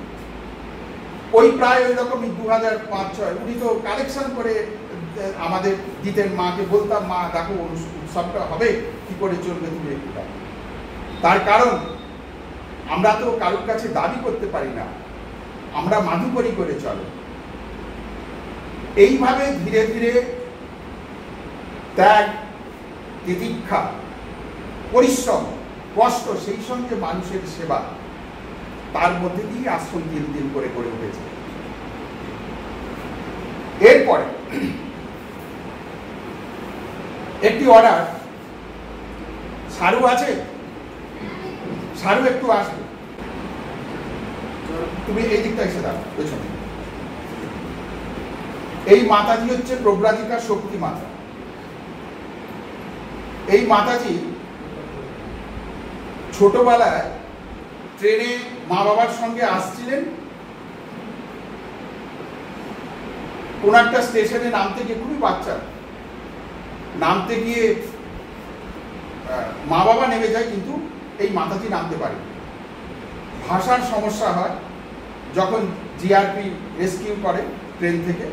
ওই প্রায় ওই রকমই 2005-06। উনি তো কালেকশন করে আমাদের দিতেন। মাকে বলতাম, মা দেখো উৎসবটা হবে, কি করে চলবে তুমি একটু। তার কারণ আমরা তো কারোর কাছে দাবি করতে পারি না, আমরা মাধুকরী করে চলে। এইভাবে ধীরে ধীরে ত্যাগ, তিতিক্ষা, পরিশ্রম, কষ্ট, সেই সঙ্গে মানুষের সেবা, তার মধ্যে দিয়ে আশ্রম দিন দিন করে গড়ে উঠেছে। এরপরে একটি অর্ডার, সারু আছে, সারু একটু আসবে, তুমি এই দিকটা এসে দাও পেছনে। এই মাতাজি হচ্ছে প্রব্রাজিকা শক্তি মাতা। এই মাতাজি ছোটবেলায় ট্রেনে মা বাবার সঙ্গে আসছিলেন, কোন একটা স্টেশনে নামতে গিয়ে, খুবই বাচ্চা, নামতে গিয়ে মা বাবা নেমে যায়, কিন্তু এই মাতাজি নামতে পারে। ভাষার সমস্যা হয়, যখন জিআরপি রেস্কিউ করে ট্রেন থেকে,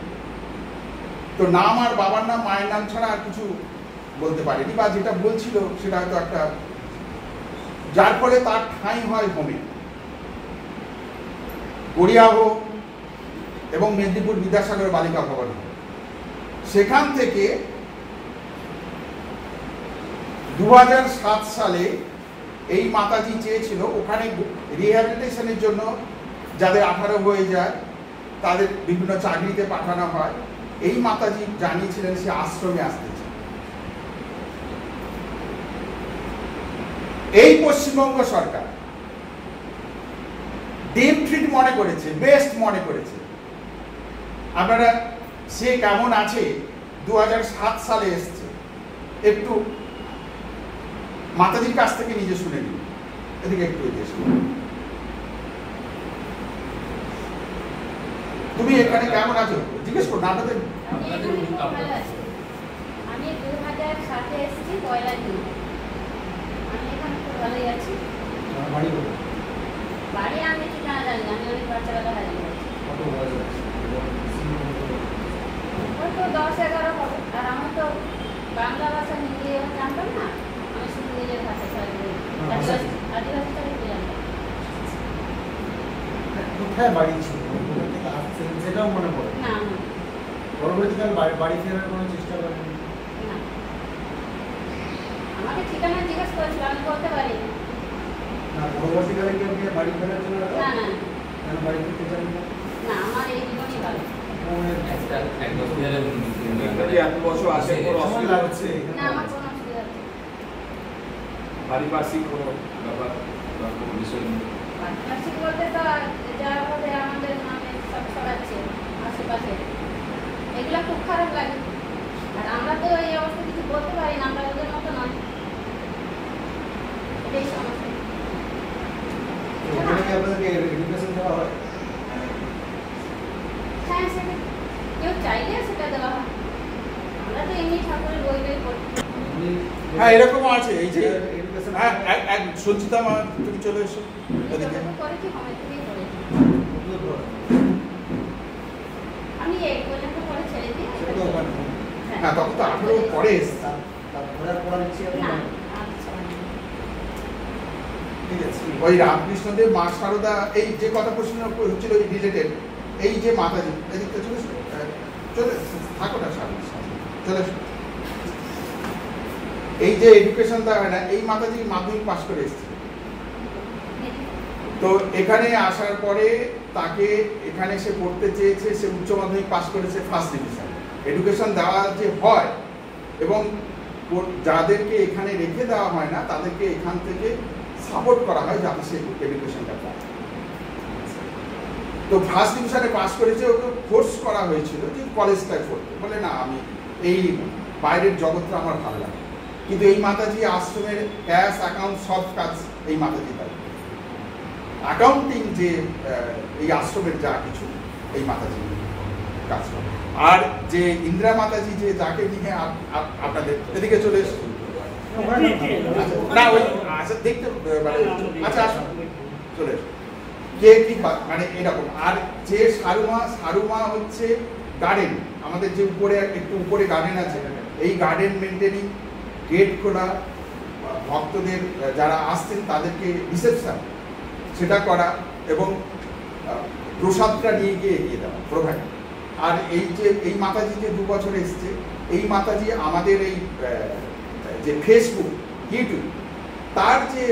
তো নাম আর বাবার নাম মায়ের নাম ছাড়া আর কিছু বলতে পারেনি, বা যেটা বলছিল সেটা হয়তো একটা, যার ফলে তার ঠাঁই হয় হোমে। গড়িয়াহ এবং মেদিনীপুর বিদ্যাসাগর বালিকা ভবন। সেখান থেকে 2007 সালে এই মাতাজি চেয়েছিল ওখানে রিহ্যাবিলিটেশনের জন্য যাদের 18 হয়ে যায় তাদের বিভিন্ন চাকরিতে পাঠানো হয়। এই মাতাজি জানিয়েছিলেন সে আশ্রমে আসতে চায়। এই পশ্চিমবঙ্গ সরকার ডিম ট্রিট মনে করেছে, বেস্ট মনে করেছে। আপনারা সে কেমন আছে 2007 সালে এসছে, একটু মাতাজির কাছ থেকে নিজে শুনে নিন। এদিকে একটু এগিয়ে শুনুন। তুমি এখানে কেমন আছো জিজ্ঞেস করুন। আপনাদের আমি 2007 এসেছি পয়লা জুন। আমি এখানে খুব ভালোই আছি। বাড়ি আমি ঠিকানা জানি না, আমি অনেক বাচ্চাবেলা হারিয়ে গেছি। হয়তো 10-11 হবে। আর আমার তো বাংলা ভাষা হিন্দি জানতাম না, আমি শুধু নিজের ভাষা ছাড়া আদিবাসীটা একটু জানতাম। কোথায় বাড়ি ছিল, কোথা থেকে আসছেন সেটাও মনে পড়ে না না পরবর্তীকালে বাড়ি ফেরার কোনো চেষ্টা করেন? না, আমাকে ঠিকানা জিজ্ঞেস করেছিল, আমি বলতে পারি না, পরবর্তীকালে কি আপনি বাড়ি ফেরার জন্য না। না না কেন বাড়ি ফিরতে চান না? না, আমার এই জীবনই ভালো। এত বছর আসে কোনো কেমন অসুবিধা লাগছে? না, আমার কোনো অসুবিধা নেই। পারিপার্শ্বিক কোনো ব্যাপার বা কোনো বিষয় নেই? পারিপার্শ্বিক বলতে তো যাভাবে আমাদের নামে সব ছড়াচ্ছে আশেপাশে, এগুলো খুব খারাপ লাগে। আর আমরা তো এই অবস্থা কিছু বলতে পারি না, আমরা ওদের মতো নয়, এটাই সমস্যা। ওখানে কি আপনাদেরকে এডুকেশন দেওয়া হয়? হ্যাঁ, সেটা কেউ চাইলে সেটা দেওয়া হয়। আমরা তো এমনি ঠাকুরের বই বই পড়ি। হ্যাঁ, এরকমও আছে। এই যে এডুকেশন এক সঞ্চিতা মা, তুমি চলে এসো এদিকে। যতটুকু করেছি কমে থেকেই করেছি। আমি এই পর্যন্ত পরে ছেড়ে দিই। হ্যাঁ, তখন তো 18 পরে এসছে। ঘোরার পড়ার ইচ্ছে আছে না, না? আচ্ছা। ঠিক আছে। ওই রামকৃষ্ণদেব, মা শারদা, এই যে কথা প্রশ্ন হচ্ছিল রিলেটেড, এই যে মাতাজি এদিকটা চলে এসো, চলে থাকো না, চলে এসো। এই যে এডুকেশন দেওয়া হয় না, এই মাতাজি মাধ্যমিক পাশ করে এসছে। তো এখানে আসার পরে তাকে এখানে সে পড়তে চেয়েছে, সে উচ্চ মাধ্যমিক পাশ করেছে ফার্স্ট ডিভিশন। এডুকেশন দেওয়া যে হয় এবং যাদেরকে এখানে রেখে দেওয়া হয় না তাদেরকে এখান থেকে সাপোর্ট করা হয় যাতে সে এডুকেশনটা পায়। তো ফার্স্ট ডিভিশনে পাস করেছে, ওকে ফোর্স করা হয়েছিল যে কলেজটায় পড়তে, বলে না আমি এই বাইরের জগৎটা আমার ভালো লাগে। কিন্তু এই মাতাজি আশ্রমের ক্যাশ অ্যাকাউন্ট সব কাজ এই মাতাজি পায়। অ্যাকাউন্টিং যে এই আশ্রমের যা কিছু এই মাতাজি কাজ করে। আর যে ইন্দিরা মাতাজি যে যাকে নিয়ে আপনাদের এদিকে চলে এসে না ওই আচ্ছা দেখতে মানে আচ্ছা আসুন চলে এসো কে কি মানে এরকম। আর যে সারুমা হচ্ছে গার্ডেন, আমাদের যে উপরে একটু উপরে গার্ডেন আছে, এই গার্ডেন মেনটেনিং, গেট খোলা, ভক্তদের যারা আসছেন তাদেরকে রিসেপশন সেটা করা এবং প্রসাদটা নিয়ে গিয়ে এগিয়ে দেওয়া প্রোভাইড। আর এই যে এই মাতাজি যে 2 বছর এসছে, এই মাতাজি আমাদের এই যে ফেসবুক, ইউটিউব, তার যে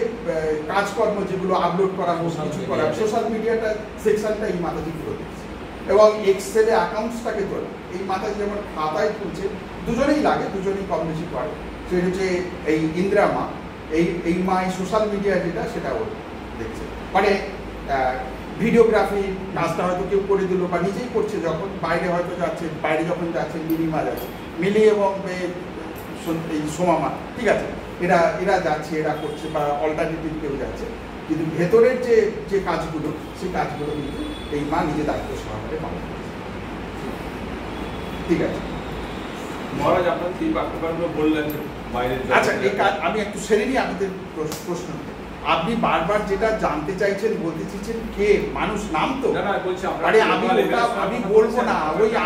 কাজকর্ম যেগুলো আপলোড করা হোক কিছু করা, সোশ্যাল মিডিয়াটা সেকশনটা এই মাতাজি পুরো দিচ্ছে এবং এক্সেলে অ্যাকাউন্টসটাকে তোলা এই মাতাজি যেমন খাতায় তুলছে। দুজনেই লাগে, দুজনেই কম বেশি করে। সেটা হচ্ছে এই ইন্দিরা মা, এই মা এই সোশ্যাল মিডিয়া যেটা সেটা ও দেখছে। মানে ভিডিওগ্রাফি কাজটা হয়তো কেউ করে দিল বা নিজেই করছে, যখন বাইরে হয়তো যাচ্ছে, বাইরে যখন যাচ্ছে মিলিমা যাচ্ছে, মিলি এবং এই সোমামা, ঠিক আছে, এরা যাচ্ছে, এরা করছে বা অল্টারনেটিভ কেউ যাচ্ছে, কিন্তু ভেতরের যে কাজগুলো সেই কাজগুলো কিন্তু এই মা নিজে দায়িত্ব সহকারে পালন করছে। ঠিক আছে মহারাজ, আপনার কি বাক্যগুলো বললেন বাইরে? আচ্ছা, এই কাজ আমি একটু সেরে নিই আপনাদের প্রশ্ন। আপনি বারবার যেটা জানতে চাইছেন, বলতে চাইছেন কে মানুষ, নাম তো? না না বলছি আরে আমি বলবো না,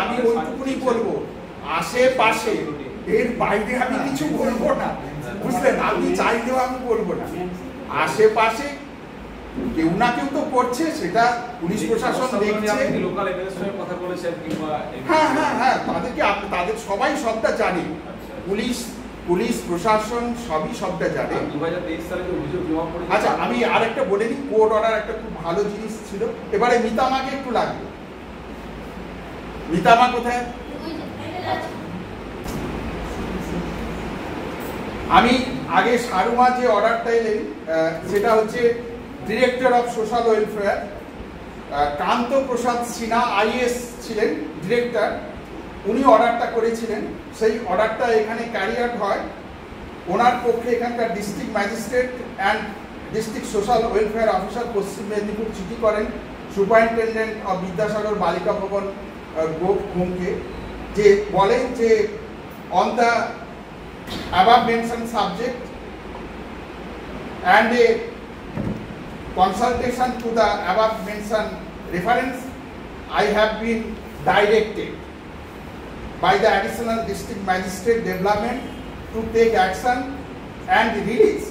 আমি ওইটুকুনি বলবো। আশেপাশে, এর বাইরে আমি কিছু বলবো না, বুঝলেন? আপনি চাইলেও আমি বলবো না। আশেপাশে কেউ না কেউ তো করছে, সেটা পুলিশ প্রশাসন দেখছে। লোকাল এমএলএর সঙ্গে কথা বলেছেন কিংবা হ্যাঁ হ্যাঁ হ্যাঁ, তাদের সবাই সবটা জানে, পুলিশ প্রশাসন সবই সবটা জানে। 2023 সালে যে অভিযোগ জমা পড়েছে। আচ্ছা, আমি আরেকটা বলে নিই, কোর্ট অর্ডার একটা খুব ভালো জিনিস ছিল। এবারে মিতামাকে একটু লাগবে। মিতামা কোথায়? আমি আগে সারুমা যে অর্ডারটা এলেন সেটা হচ্ছে director of social welfare Kanta Prasad Sinha IAS ছিলেন ডিরেক্টর, উনি অর্ডারটা করেছিলেন। সেই অর্ডারটা এখানে ক্যারি আউট হয়। ওনার পক্ষে এখানকার district magistrate and district social welfare officer পশ্চিম মেদিনীপুর চিঠি করেন সুপারিনটেন্ডেন্ট অফ বিদ্যাসাগর বালিকা ভবন গোপকে, যে বলেন যে on the above mentioned subject and a consultation to the above mentioned reference, I have been directed by the additional district magistrate development to take action and release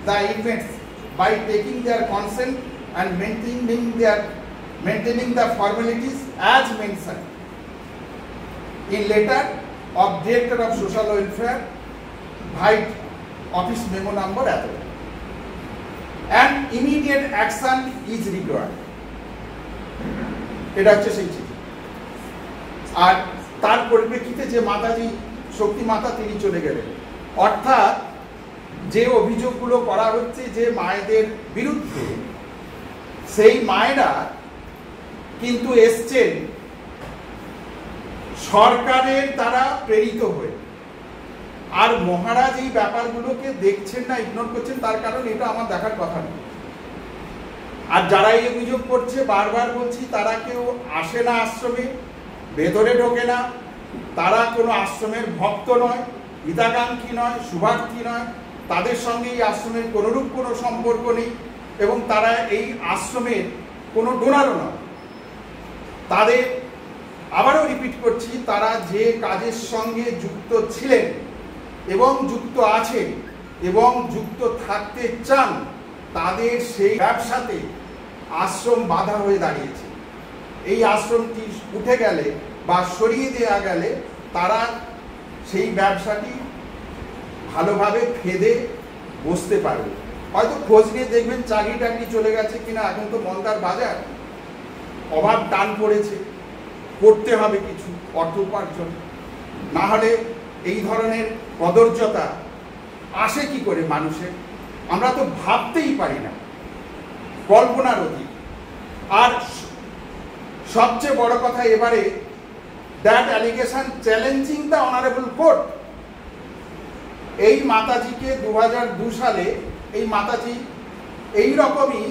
the inmates by taking their consent and maintaining the formalities as mentioned in letter of Director of Social Welfare, White Office Memo number at and immediate action is required. এটা হচ্ছে সেই চিঠি। আর তার পরিপ্রেক্ষিতে যে মাতাজি শক্তি মাতা তিনি চলে গেলেন, অর্থাৎ যে অভিযোগগুলো করা হচ্ছে যে মায়েদের বিরুদ্ধে, সেই মায়েরা কিন্তু এসছেন সরকারের দ্বারা প্রেরিত হয়ে। আর মহারাজ এই ব্যাপারগুলোকে দেখছেন না, ইগনোর করছেন, তার কারণ এটা আমার দেখার কথা নয়। আর যারা এই অভিযোগ করছে, বারবার বলছি, তারা কেউ আসে না আশ্রমে, ভেতরে ঢোকে না, তারা কোনো আশ্রমের ভক্ত নয়, হিতাকাঙ্ক্ষী নয়, শুভার্থী নয়, তাদের সঙ্গে এই আশ্রমের কোনোরূপ কোনো সম্পর্ক নেই, এবং তারা এই আশ্রমের কোনো ডোনারও নয়। তাদের, আবারও রিপিট করছি, তারা যে কাজের সঙ্গে যুক্ত ছিলেন এবং যুক্ত আছেন এবং যুক্ত থাকতে চান, তাদের সেই ব্যবসাতে আশ্রম বাধা হয়ে দাঁড়িয়েছে। এই আশ্রমটি উঠে গেলে বা সরিয়ে দেওয়া গেলে তারা সেই ব্যবসাটি ভালোভাবে ফেদে বসতে পারবে। হয়তো খোঁজ নিয়ে দেখবেন চাকরি টাকরি চলে গেছে কিনা, এখন তো মন্দার বাজার, অভাব টান পড়েছে, করতে হবে কিছু অর্থ উপার্জন, না হলে এই ধরনের কদর্যতা আসে কি করে মানুষের, আমরা তো ভাবতেই পারি না, কল্পনার অতীত। আর সবচেয়ে বড় কথা, এবারে that allegation challenging the honourable court. এই মাতাজিকে 2002 সালে এই মাতাজি এই রকমই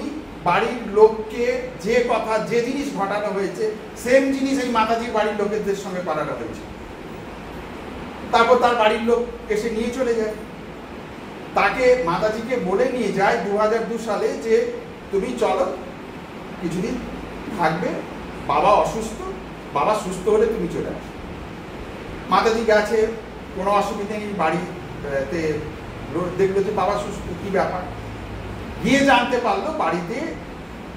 বাড়ির লোককে যে কথা, যে জিনিস ঘটানো হয়েছে, সেম জিনিস এই মাতাজির বাড়ির লোকেদের সঙ্গে করানো হয়েছে। তারপর তার বাড়ির লোক এসে নিয়ে চলে যায়, তাকে মাতাজিকে বলে নিয়ে যায় 2002 সালে যে তুমি চলো, কিছুদিন থাকবে, বাবা অসুস্থ, বাবা সুস্থ হলে তুমি চলে আসো। মাতাজি গেছে, কোনো অসুবিধা নেই, বাড়িতে দেখলো যে বাবা সুস্থ, কি ব্যাপার, গিয়ে জানতে পারলো বাড়িতে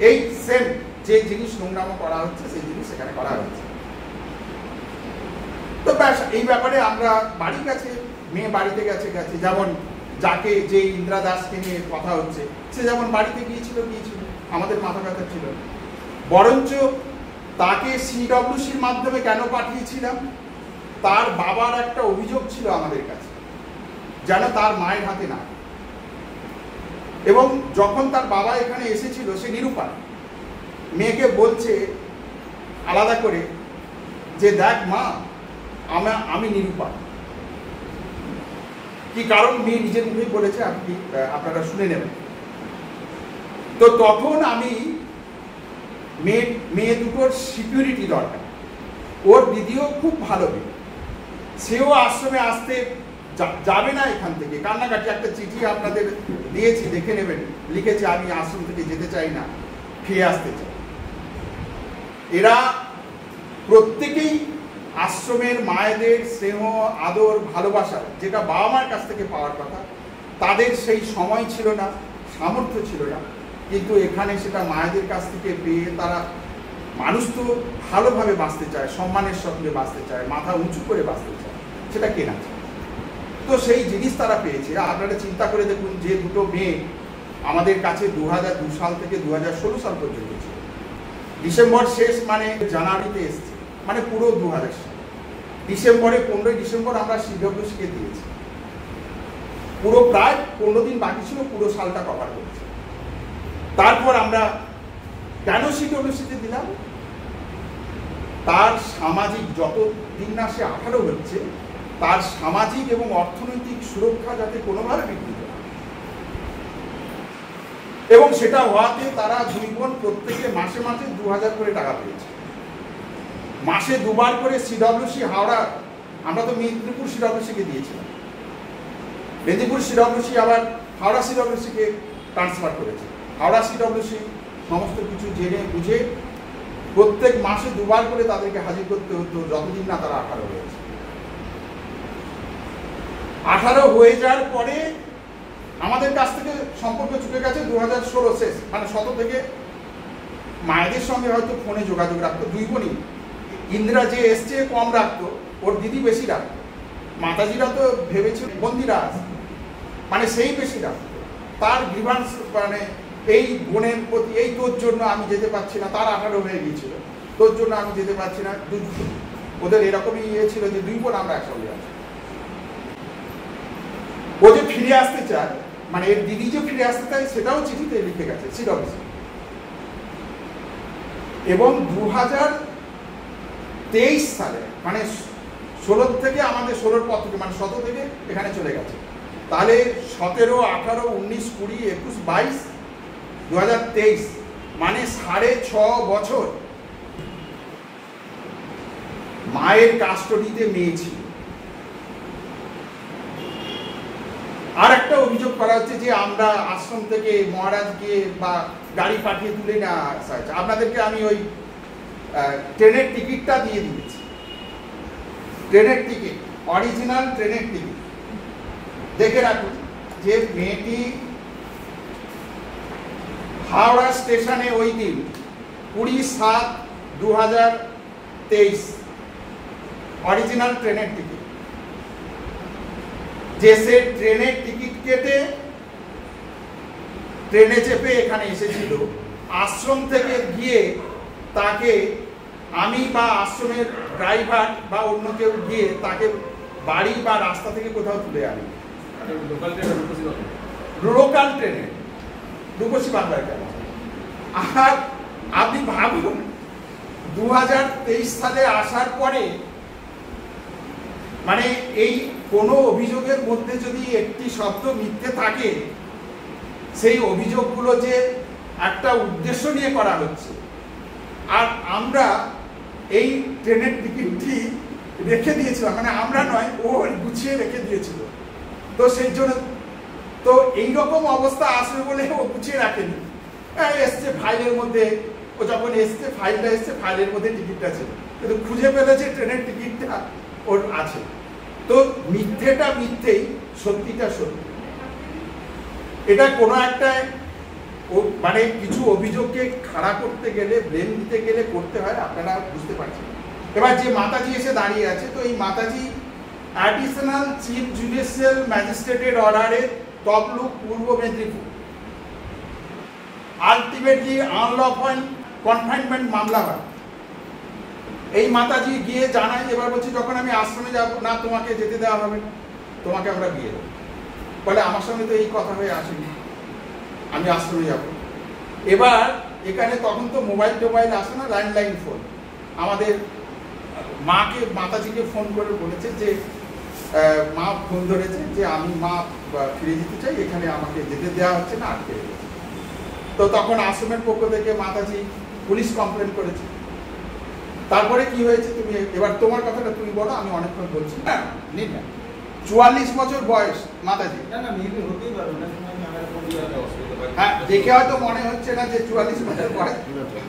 এই সেম যে জিনিস নোংরামো করা হচ্ছে, সেই জিনিস সেখানে করা হচ্ছে। তো ব্যাস, এই ব্যাপারে আমরা বাড়ি গেছে, মেয়ে বাড়িতে গেছে, যেমন যাকে, যে ইন্দ্রা দাসকে নিয়ে কথা হচ্ছে, সে যেমন বাড়িতে গিয়েছিল, আমাদের মাথা ব্যথা ছিল। বরঞ্চ তাকে সিডব্লিউসির মাধ্যমে কেন পাঠিয়েছিলাম, তার বাবার একটা অভিযোগ ছিল আমাদের কাছে, যেন তার মায়ের হাতে না। এবং যখন তার বাবা এখানে এসেছিল, সে নিরুপায়, মেয়েকে বলছে আলাদা করে যে দেখ মা, আমি নিরুপায়। কি কারণ মেয়ে নিজের মুখেই বলেছে, আপনারা শুনে নেবেন। তো তখন আমি মেয়ে দুটোর সিকিউরিটি দরকার, ওর দিদিও খুব ভালো মেয়ে, সেও আশ্রমে আসতে যাবে না এখান থেকে, কান্নাকাটি, একটা চিঠি আপনাদের দিয়েছি, দেখে নেবেন, লিখেছে আমি আশ্রম থেকে যেতে চাই না, ফিরে আসতে চাই। এরা প্রত্যেকেই আশ্রমের মায়েদের স্নেহ আদর ভালোবাসা যেটা বাবা মার কাছ থেকে পাওয়ার কথা, তাদের সেই সময় ছিল না, সামর্থ্য ছিল না, কিন্তু এখানে সেটা মায়েদের কাছ থেকে পেয়ে তারা, মানুষ তো ভালোভাবে বাঁচতে চায়, সম্মানের সঙ্গে বাঁচতে চায়, মাথা উঁচু করে বাঁচতে চায়, সেটা কেনা চায়। তো সেই জিনিস তারা পেয়েছে। আপনারা চিন্তা করে দেখুন, যে দুটো মেয়ে আমাদের কাছে 2002 সাল থেকে 2016 সাল পর্যন্ত ছিল, ডিসেম্বর শেষ মানে জানুয়ারিতে এসছে, মানে পুরো 2000 সাল। ডিসেম্বরে 15 ডিসেম্বর আমরা সিডব্লিউসিকে দিয়েছি, পুরো প্রায় 15 দিন বাকি ছিল, পুরো সালটা কভার করেছে। তারপর আমরা কেন সিডব্লিউসিতে দিলাম, তার সামাজিক, যত দিন না সে 18 হচ্ছে, তার সামাজিক এবং অর্থনৈতিক সুরক্ষা যাতে কোনোভাবে বিঘ্নিত না, এবং সেটা হওয়াতে তারা দুই বোন প্রত্যেকে মাসে মাসে 2000 করে টাকা পেয়েছে। মাসে 2 বার করে সিডব্লিউসি হাওড়া, আমরা তো মেদিনীপুর সিডব্লিউসিকে দিয়েছিলাম, মেদিনীপুর সিডব্লিউসি আবার হাওড়া সিডব্লিউসিকে ট্রান্সফার করেছে। হাওড়া সিডব্লিউসি সমস্ত কিছু জেনে বুঝে প্রত্যেক মাসে 2 বার করে তাদেরকে হাজির করতে হতো, যতদিন না তারা 18 হয়েছে। 18 হয়ে যাওয়ার পরে আমাদের কাছ থেকে সম্পর্ক চুকে গেছে 2016 শেষ, মানে 17 থেকে মায়েদের সঙ্গে হয়তো ফোনে যোগাযোগ রাখতো, দুই বোনই। ইন্দিরা যে এসছে কম রাখতো, ওর দিদি বেশি রাখতো, মাতাজিরা তো ভেবেছিল বন্দিরা আছে, মানে সেই বেশি রাখতো। তার গ্রিভান্স, মানে এই বোনের প্রতি, এই তোর জন্য আমি যেতে পারছি না, তার 18 হয়ে গিয়েছিল, তোর জন্য আমি যেতে পারছি না, ওদের এরকমই ইয়ে ছিল যে দুই বোন আমরা একসঙ্গে আছি। ও যে ফিরে আসতে চায়, মানে এর দিদি যে ফিরে আসতে চায়, সেটাও চিঠিতে লিখে গেছে সিডব্লিউসি। এবং 2023 সালে, মানে 16 থেকে, আমাদের 16 পর থেকে, মানে 17 থেকে এখানে চলে গেছে, তাহলে 17, 18, 19, 20, 21, 22, 2023, মানে 6.5 বছর মায়ের কাস্টডিতে মেয়ে ছিল। আর একটা অভিযোগ করা হচ্ছে যে আমরা আশ্রম থেকে মহারাজকে বা গাড়ি পাঠিয়ে তুলে না আসা হয়েছে। আপনাদেরকে আমি ওই ট্রেনের টিকিটটা দিয়ে দিয়েছি, ট্রেনের টিকিট, অরিজিনাল ট্রেনের টিকিট দেখে রাখুন, যে মেয়েটি হাওড়া স্টেশনে ওই দিন 20/7/2023, অরিজিনাল ট্রেনের টিকিট, যে সে ট্রেনের টিকিট কেটে ট্রেনে চেপে এখানে এসেছিল। আশ্রম থেকে গিয়ে তাকে আমি বা আশ্রমের ড্রাইভার বা অন্য কেউ গিয়ে তাকে বাড়ি বা রাস্তা থেকে কোথাও তুলে আনি, লোকাল ট্রেনে, রূপসী বাংলার কেন। আর আপনি ভাবুন, 2023 সালে আসার পরে, মানে এই কোনো অভিযোগের মধ্যে যদি একটি শব্দ মিথ্যে থাকে, সেই অভিযোগগুলো যে একটা উদ্দেশ্য নিয়ে করা হচ্ছে। আর আমরা এই ট্রেনের টিকিটটি রেখে দিয়েছিলাম, মানে আমরা নয়, ও গুছিয়ে রেখে দিয়েছিল। তো সেই জন্য তো এইরকম অবস্থা আসবে বলে ও গুছিয়ে রাখেনি, এসছে ফাইলের মধ্যে, ও যখন এসছে ফাইলটা এসছে, ফাইলের মধ্যে টিকিটটা ছিল, কিন্তু খুঁজে পেলেছে ট্রেনের টিকিটটা ওর আছে। তো মিথ্যেটা মিথ্যেই, সত্যিটা সত্যি। এটা কোনো একটা মানে কিছু অভিযোগকে খাড়া করতে গেলে, ব্লেম দিতে গেলে করতে হয়, আপনারা বুঝতে পারছেন। এবার যে মাতাজি এসে দাঁড়িয়ে আছে, তো এই মাতাজি অ্যাডিশনাল চিফ জুডিশিয়াল ম্যাজিস্ট্রেটের অর্ডারে তমলুক, পূর্ব মেদিনীপুর, আলটিমেটলি আনলফুল কনফাইনমেন্ট মামলা হয়। এই মাতাজি গিয়ে জানায়, এবার বলছি যখন আমি আশ্রমে যাব না, তোমাকে যেতে দেওয়া হবে, তোমাকে আমরা বিয়ে দেবো। বলে আমার সঙ্গে তো এই কথা হয়ে আসেনি, আমি আশ্রমে যাব। এবার এখানে তখন তো মোবাইল টোবাইল আসে না, ল্যান্ডলাইন ফোন। আমাদের মাকে, মাতাজিকে ফোন করে বলেছে যে মা ফোন ধরেছে যে আমি মা ফিরে যেতে চাই, এখানে আমাকে যেতে দেওয়া হচ্ছে না, আটকে রেখেছে। তো তখন আশ্রমের পক্ষ থেকে মাতাজি পুলিশ কমপ্লেন করেছে। তারপরে কি হয়েছে, তুমি এবার তোমার কথাটা তুমি বলো, আমি অনেকক্ষণ বলছি। হ্যাঁ, নিন না, 44 বছর বয়স মাতাজি। হ্যাঁ, দেখে হয়তো মনে হচ্ছে না যে 44 বছর বয়স,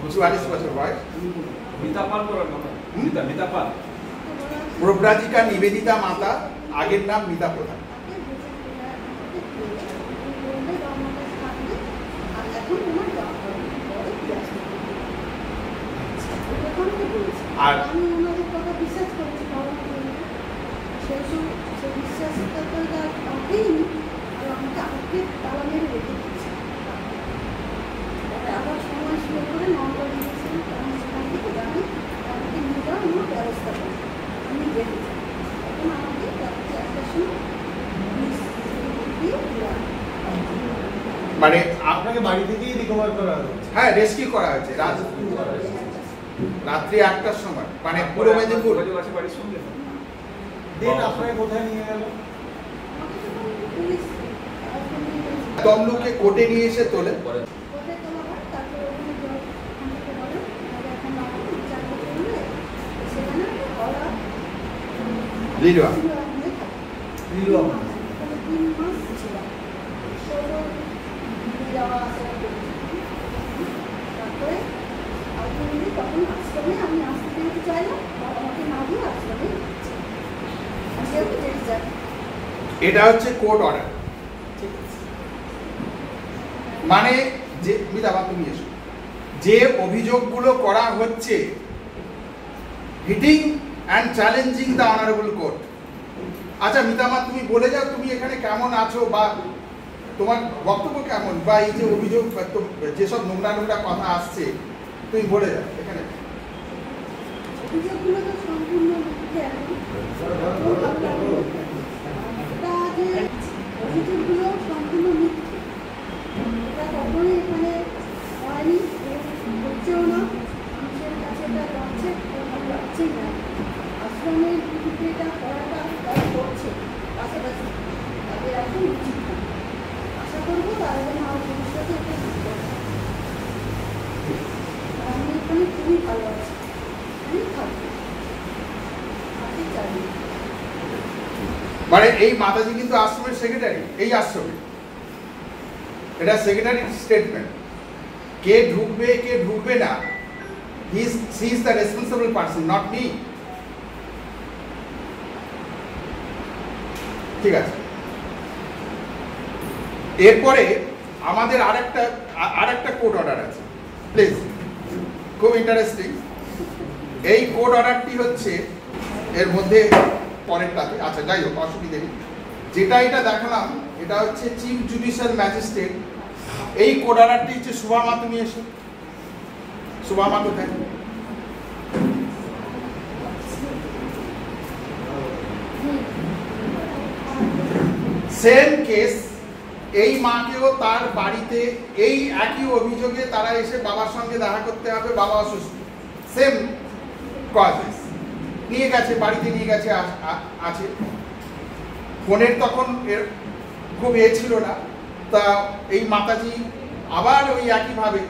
44 বছর বয়স। প্রব্রাজিকা নিবেদিতা মাতা, আগের নাম মিতা প্রধান। আর আমি ওনাদের কথা বিশ্বাস করছি, সেই বিশ্বাসটা তো রাখেইনি, আর আমাকে আগে তালা মেরে রেখে দিচ্ছে। আবার সময় শুরু করে নম্বর দিয়েছেন, আমি সেখান থেকে জানি আমাকে নিয়ে যাওয়ার আমার ব্যবস্থা করি। আমি যেতে চাই, তখন আমাকে রাত্রি 1টার সময় মানে আপনাকে বাড়ি থেকেই রিকভার করা হয়েছে? হ্যাঁ, রেস্কিউ করা হয়েছে রাত্রি 1টার সময়, মানে পূর্ব মেদিনীপুর। দেন আপনাকে কোথায় নিয়ে গেল? তমলুকে কোর্টে নিয়ে এসে তোলে। কোর্টে তোলা হয়, তারপরে ওখানে জল থেকে বলে এখন আমাকে বিচার করতে হলে সেখানে ওরা লিডুয়া লিলুয়া। 3 মাস ছিলাম। যাওয়া আসা করেছি। তারপরে আলটিমেটলি তখন আশ্রমে আমি আসতে যেতে চাইলাম, আমাকে না দিয়ে আশ্রমে যেহেতু যেতে চাই। এটা হচ্ছে কোর্ট অর্ডার। মানে যে মিতাবা তুমি এসো, যে অভিযোগগুলো করা হচ্ছে, hitting and challenging the honourable court. আচ্ছা মিতামা, তুমি বলে যাও তুমি এখানে কেমন আছো, বা তোমার বক্তব্য কেমন, বা এই যে অভিযোগ যেসব নোংরা নোংরা কথা আসছে তুমি বলে যাও এখানে। অভিযোগগুলো তো সম্পূর্ণ মিথ্যে। এখন এটা যে অভিযোগগুলো সম্পূর্ণ মিথ্যে, এটা কখনোই এখানে হয়নি, হচ্ছেও না। মানুষের কাছে এটা যাচ্ছে, ভালো লাগছেই না। আশ্রমের বিরুদ্ধে এটা করাটা তারা করছে, পাশাপাশি তাদের একদম উচিত না। আশা করবো তারা যেন আমার ভবিষ্যতে এটা শিখবে। আমি এখানে খুবই ভালো আছি, আমি থাকবো, থাকতে চাই। মানে এই মাতাজি কিন্তু আশ্রমের সেক্রেটারি, এই আশ্রমে এটা সেক্রেটারি স্টেটমেন্ট। কে ঢুকবে কে ঢুকবে না, he is the responsible person, not me. ঠিক আছে, এরপরে আমাদের আরেকটা কোর্ট অর্ডার আছে, প্লিজ, খুব ইন্টারেস্টিং। এই কোর্ট অর্ডারটি হচ্ছে এর মধ্যে পরেরটাতে, আচ্ছা যাই হোক, অসুবিধে নেই। যেটা এটা দেখালাম এটা হচ্ছে চিফ জুডিশিয়াল ম্যাজিস্ট্রেট। এই কোর্ট অর্ডারটি হচ্ছে সুভামা, তুমি এসো। সুভামা কোথায়? সেম কেস, এই মাকেও তার বাড়িতে এই একই অভিযোগে তারা এসে বাবার সঙ্গে দেখা করতে হবে, বাবা অসুস্থ, সেম কজেস, নিয়ে গেছে, বাড়িতে নিয়ে গেছে, আছে। ফোনের তখন খুব ছিল না, তা এই মাতাজি আবার ওই একইভাবে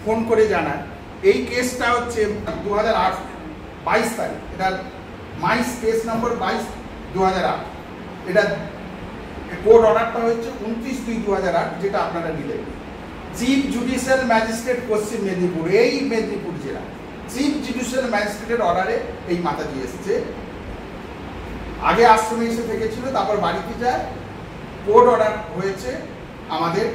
ফোন করে জানায়। এই কেসটা হচ্ছে 2008 22 তারিখ, এটা মাইস কেস নম্বর 22 2008। এটা কোর্ট অর্ডারটা হচ্ছে 29/2/2008, যেটা আপনারা নিলেন। চিফ জুডিশিয়াল ম্যাজিস্ট্রেট পশ্চিম মেদিনীপুর, এই মেদিনীপুর জেলা, চিফ জুডিশিয়াল ম্যাজিস্ট্রেটের অর্ডারে এই মাতাজি এসছে। আগে আশ্রমে এসে থেকেছিল, তারপর বাড়িতে যায়। কোর্ট অর্ডার হয়েছে আমাদের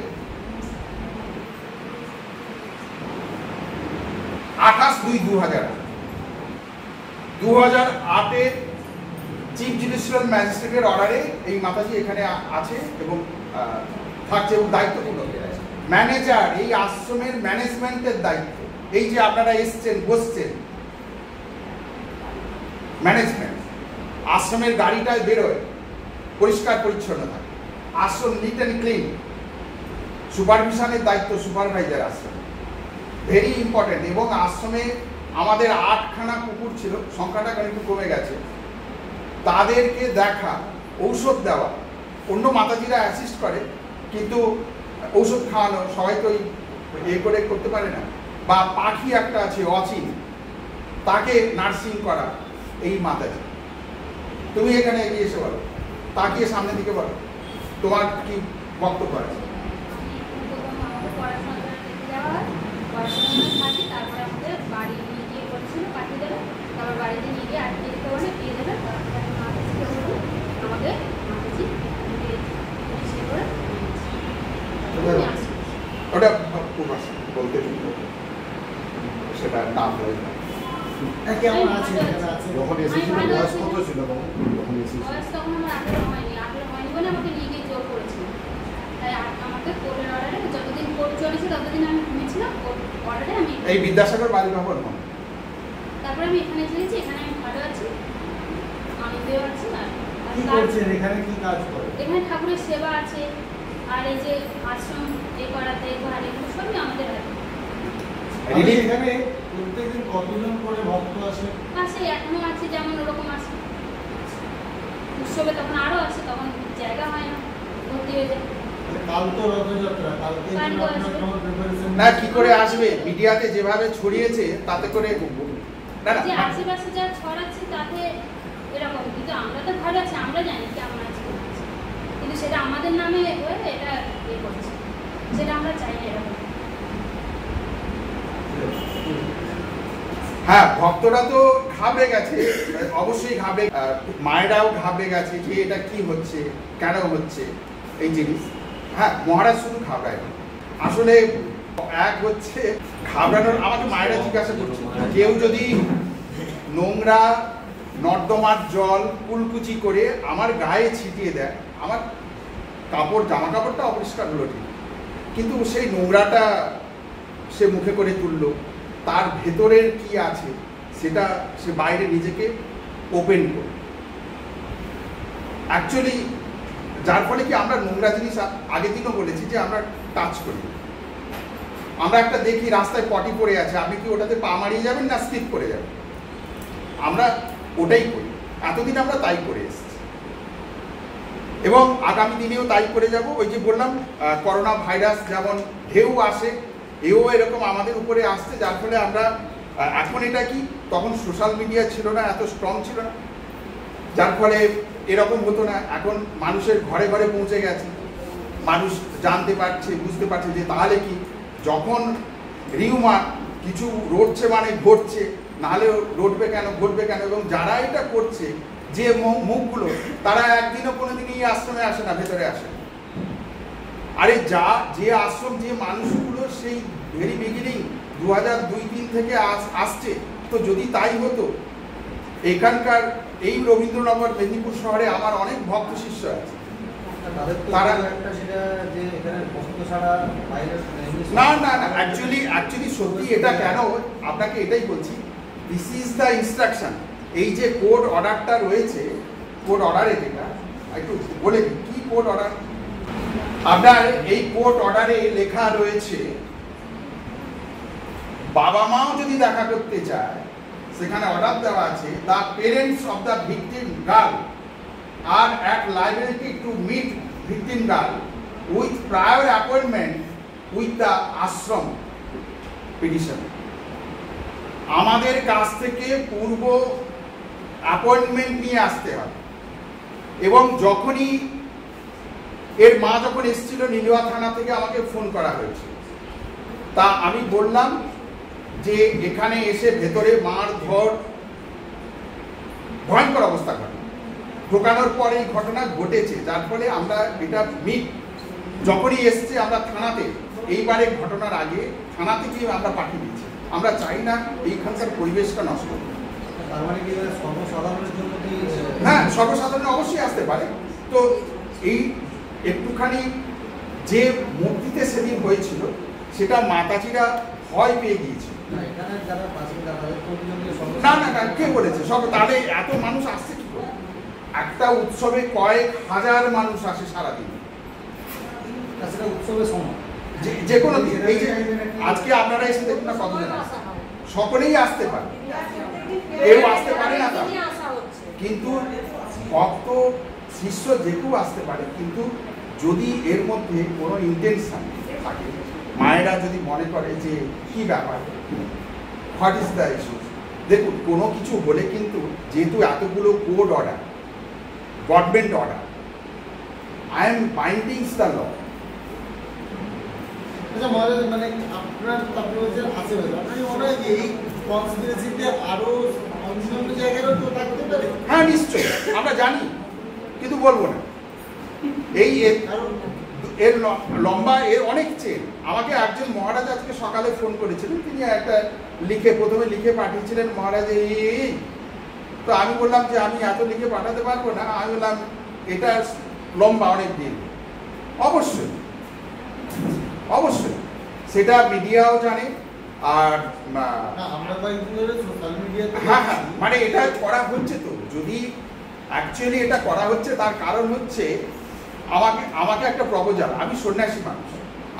28/2/2008। 2008-এ চিফ জুডিশিয়াল ম্যাজিস্ট্রেটের অর্ডারে এই মাতাজি এখানে আছে এবং থাকছে, এবং দায়িত্বপূর্ণ ম্যানেজার, এই আশ্রমের ম্যানেজমেন্টের দায়িত্ব। এই যে আপনারা এসছেন, বসছেন, ম্যানেজমেন্ট, আশ্রমের গাড়িটায় বেরোয়, পরিষ্কার পরিচ্ছন্ন থাকে, আশ্রম নিট অ্যান্ড ক্লিন, সুপারভিশনের দায়িত্ব সুপারভাইজার আশ্রম, ভেরি ইম্পর্টেন্ট। এবং আশ্রমে আমাদের 8খানা কুকুর ছিল, সংখ্যাটা একটু কমে গেছে, তাদেরকে দেখা, ঔষধ দেওয়া, অন্য মাতাজিরা অ্যাসিস্ট করে, কিন্তু ঔষধ খাওয়ানো সবাই তো করে করতে পারে না। বা পাখি একটা আছে অচিন, তাকে নার্সিং করা এই মাতাজি। তুমি এখানে এগিয়ে এসে বলো, তাকিয়ে সামনের দিকে বলো, তোমার কি বক্তব্য আছে? পড়াশোনা থাকি, তারপরে আমাদের বাড়ি নিয়ে গিয়ে করেছিল পাঠিয়ে দেবে, আমার বাড়িতে নিয়ে গিয়ে আটকে দিতে বলে দিয়ে দেবে, তারপরে মাতাজিকে বলবো আমাকে মাতাজি সে করে নিয়ে আসবে। ওটা বলতে সেটা নাম হয়ে যায়। কেমন আছে এখানে আছে যখন এসেছিল বয়স কত ছিল তখন? যখন এসেছিল বয়স তখন আমার 18 হয়নি, 18 হয়নি বলে আমাকে নিয়ে গিয়ে জোর করেছিল। তাই আমাকে কোর্টের অর্ডারে যতদিন কোর্ট চলেছে ততদিন আমি ঘুমিয়েছিলাম, কোর্ট অর্ডারে আমি এই বিদ্যাসাগর বালিকা ভবন। তারপরে আমি এখানে এসেছি, এখানে আমি ভালো আছি, আনন্দেও আছি। আর কি করছেন এখানে, কি কাজ করেন? এখানে ঠাকুরের সেবা আছে, আর এই যে আশ্রম এই পাড়াতে ঘর এগুলো সবই আমাদের আছে। এখানে প্রত্যেকদিন কতজন করে ভক্ত আসে? আছে এখনো আছে, যেমন ওরকম আছে। উৎসবে তখন আরো আসে, তখন জায়গা হয় না, ভর্তি হয়ে যায়। কাল তো রথযাত্রা, কালকে কালকে আপনার আসবে। কেমন প্রিপারেশন? না কি করে আসবে, মিডিয়াতে যেভাবে ছড়িয়েছে তাতে করে না না যে আশেপাশে যা ছড়াচ্ছে তাতে এরকম, কিন্তু আমরা তো ভালো আছি, আমরা জানি কেমন আছে না আছে। কিন্তু সেটা আমাদের নামে হয়ে এটা ইয়ে করছে, সেটা আমরা চাই না এরকম। হ্যাঁ, ভক্তরা তো ঘাবড়ে গেছে, অবশ্যই ঘাবড়ে, মায়েরাও ঘাবড়ে গেছে যে এটা কি হচ্ছে, কেন হচ্ছে এই জিনিস। হ্যাঁ, মহারাজ শুধু ঘাবড়ায় না, আসলে এক হচ্ছে ঘাবড়ানোর, আমাকে মায়েরা জিজ্ঞাসা করছে কেউ যদি নোংরা নর্দমার জল কুলকুচি করে আমার গায়ে ছিটিয়ে দেয়, আমার কাপড় জামা কাপড়টা অপরিষ্কার হলো ঠিক, কিন্তু সেই নোংরাটা সে মুখে করে তুললো, তার ভেতরের কি আছে সেটা সে বাইরে নিজেকে ওপেন করে, অ্যাকচুয়ালি যার ফলে কি আমরা নোংরা জিনিস আগের দিনও বলেছি যে আমরা টাচ করি। আমরা একটা দেখি রাস্তায় পটি পড়ে আছে, আপনি কি ওটাতে পা মারিয়ে যাবেন না স্লিপ করে যাবেন? আমরা ওটাই করি, এতদিন আমরা তাই করে এসেছি এবং আগামী দিনেও তাই করে যাব। ওই যে বললাম করোনা ভাইরাস যেমন ঢেউ আসে, এও এরকম আমাদের উপরে আসছে, যার ফলে আমরা এখন এটা কি, তখন সোশ্যাল মিডিয়া ছিল না, এত স্ট্রং ছিল না, যার ফলে এরকম হতো না। এখন মানুষের ঘরে ঘরে পৌঁছে গেছে, মানুষ জানতে পারছে, বুঝতে পারছে যে তাহলে কি, যখন রিউমার কিছু রটছে মানে ঘটছে, নাহলে রটবে কেন, ঘটবে কেন, এবং যারা এটা করছে যে মুখগুলো, তারা একদিনও কোনোদিনই এই আশ্রমে আসে না, ভেতরে আসে না। আরে যে আশ্রম, যে মানুষগুলো সেই ভেরি বিগিনিং 2002-03 থেকে আসছে, তো যদি তাই হতো, এখানকার এই রবীন্দ্রনগর মেদিনীপুর শহরে আমার অনেক ভক্ত শিষ্য আছে, তারা সেটা যে এখানে বসন্ত ছাড়া বাইরে না না না অ্যাকচুয়ালি সত্যি এটা কেন, আপনাকে এটাই বলছি, দিস ইজ দ্য ইনস্ট্রাকশন। এই যে কোড অর্ডারটা রয়েছে, কোড অর্ডারে যেটা একটু বলে দিই কি কোড অর্ডার। আপনার এই কোর্ট অর্ডারে লেখা রয়েছে, বাবা মাও যদি দেখা করতে চায়, সেখানে অর্ডার দেওয়া আছে, the parents of the victim girl are at liberty to meet victim girl with prior appointment with the ashram petition. আমাদের কাছ থেকে পূর্ব অ্যাপয়েন্টমেন্ট নিয়ে আসতে হবে, এবং যখনই এর মা যখন এসেছিল নিলুয়া থানা থেকে আমাকে ফোন করা হয়েছে, তা আমি বললাম যে এখানে এসে ভেতরে মার ধর ভয়ঙ্কর অবস্থা ঘটে, ঢোকানোর পরে এই ঘটনা ঘটেছে, যার ফলে আমরা এটা যখনই এসছে আমরা থানাতে, এইবারে ঘটনার আগে থানাতে গিয়ে আমরা পাঠিয়ে দিচ্ছি, আমরা চাই না এইখানকার পরিবেশটা নষ্ট করতে। তার মানে কি সর্বসাধারণের জন্য কি? হ্যাঁ, সর্বসাধারণ অবশ্যই আসতে পারে। তো এই একটুখানি যে মূর্তিতে সেদিন হয়েছিল, সেটা মাতাজিরা ভয় পেয়ে গিয়েছিল। না না না, কে বলেছে সব, তাহলে এত মানুষ আসছে কি করে? একটা উৎসবে কয়েক হাজার মানুষ আসে সারাদিন, সেটা উৎসবের সময় যে কোনো দিন। এই যে আজকে আপনারা এসে দেখুন না কতজন আসছে, সকলেই আসতে পারে, কেউ আসতে পারে না তা, কিন্তু ভক্ত শিষ্য যে কেউ আসতে পারে, কিন্তু যদি এর মধ্যে কোনো ইন্টেনশন থাকে, মায়েরা যদি মনে করে যে কি ব্যাপার, হোয়াট ইজ দ্য ইস্যু। দেখুন, কোনো কিছু হলে কিন্তু যেহেতু এতগুলো code order, government order, I am bindings the law. আচ্ছা মহারাজ, মানে আপনার আপনি বলছেন আশেপাশে, আপনার মনে হয় যে এই কনস্পিরেসিতে আরো অন্য জায়গায়ও তো থাকতে পারে। হ্যাঁ নিশ্চয়ই আমরা জানি, কিন্তু বলবো না। এই কারণ এর লম্বা এর অনেক চেন। আমাকে একজন মহারাজ আজকে সকালে ফোন করেছিলেন, তিনি একটা প্রথমে লিখে পাঠিয়েছিলেন, মহারাজ এই। তো আমি বললাম যে আমি এত লিখে পাঠাতে পারবো না। আমি বললাম এটা লম্বা অনেক দিন। অবশ্যই অবশ্যই সেটা মিডিয়াও জানে। আর আমরা কয়েকদিন ধরে সোশ্যাল মিডিয়াতে হ্যাঁ হ্যাঁ মানে এটা করা হচ্ছে। তো যদি অ্যাকচুয়ালি এটা করা হচ্ছে তার কারণ হচ্ছে আমাকে একটা প্রপোজাল, আমি সন্ন্যাসী মানুষ,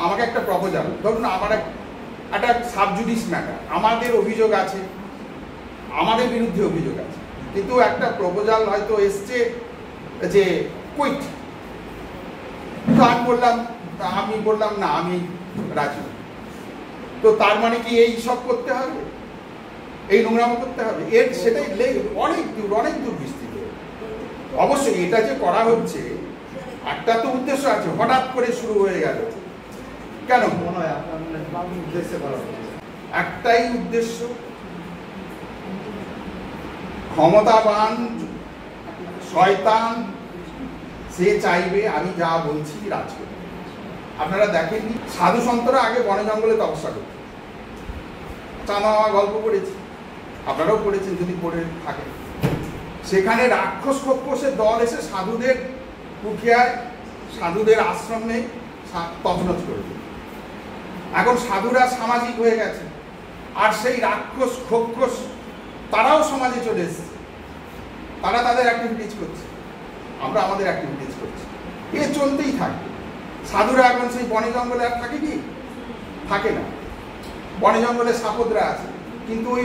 আমাকে একটা প্রপোজাল, ধরুন আমার একটা সাবজুডিস ম্যাটার, আমাদের অভিযোগ আছে, আমাদের বিরুদ্ধে অভিযোগ আছে, কিন্তু একটা প্রপোজাল হয়তো এসছে যে কুইট। তো আমি বললাম না আমি রাজি। তো তার মানে কি এই সব করতে হবে, এই নোংরামো করতে হবে? এর সেটাই অনেক দূর বিস্তৃত। অবশ্যই এটা যে করা হচ্ছে একটা তো উদ্দেশ্য আছে, হঠাৎ করে শুরু হয়ে গেল কেন? মনে হয় আপনার উদ্দেশ্যে করা হচ্ছে। একটাই উদ্দেশ্য, ক্ষমতাবান শয়তান সে চাইবে আমি যা বলছি রাজ করতে। আপনারা দেখেননি সাধু সন্তরা আগে বনে জঙ্গলে তপস্যা করত, চাঁদা গল্প পড়েছি, আপনারাও পড়েছেন যদি পড়ে থাকেন। সেখানে রাক্ষস খক্ষসের দল এসে সাধুদের কুঠিয়ায়, সাধুদের আশ্রমে তছনছ করে দিল। এখন সাধুরা সামাজিক হয়ে গেছে, আর সেই রাক্ষস খক্ষস তারাও সমাজে চলে এসেছে, তারা তাদের অ্যাক্টিভিটিজ করছে, আমরা আমাদের অ্যাক্টিভিটিজ করছি। এ চলতেই থাকবে। সাধুরা এখন সেই বনে জঙ্গলে আর থাকে কি? থাকে না। বনে জঙ্গলে সাপদরা আছে, কিন্তু ওই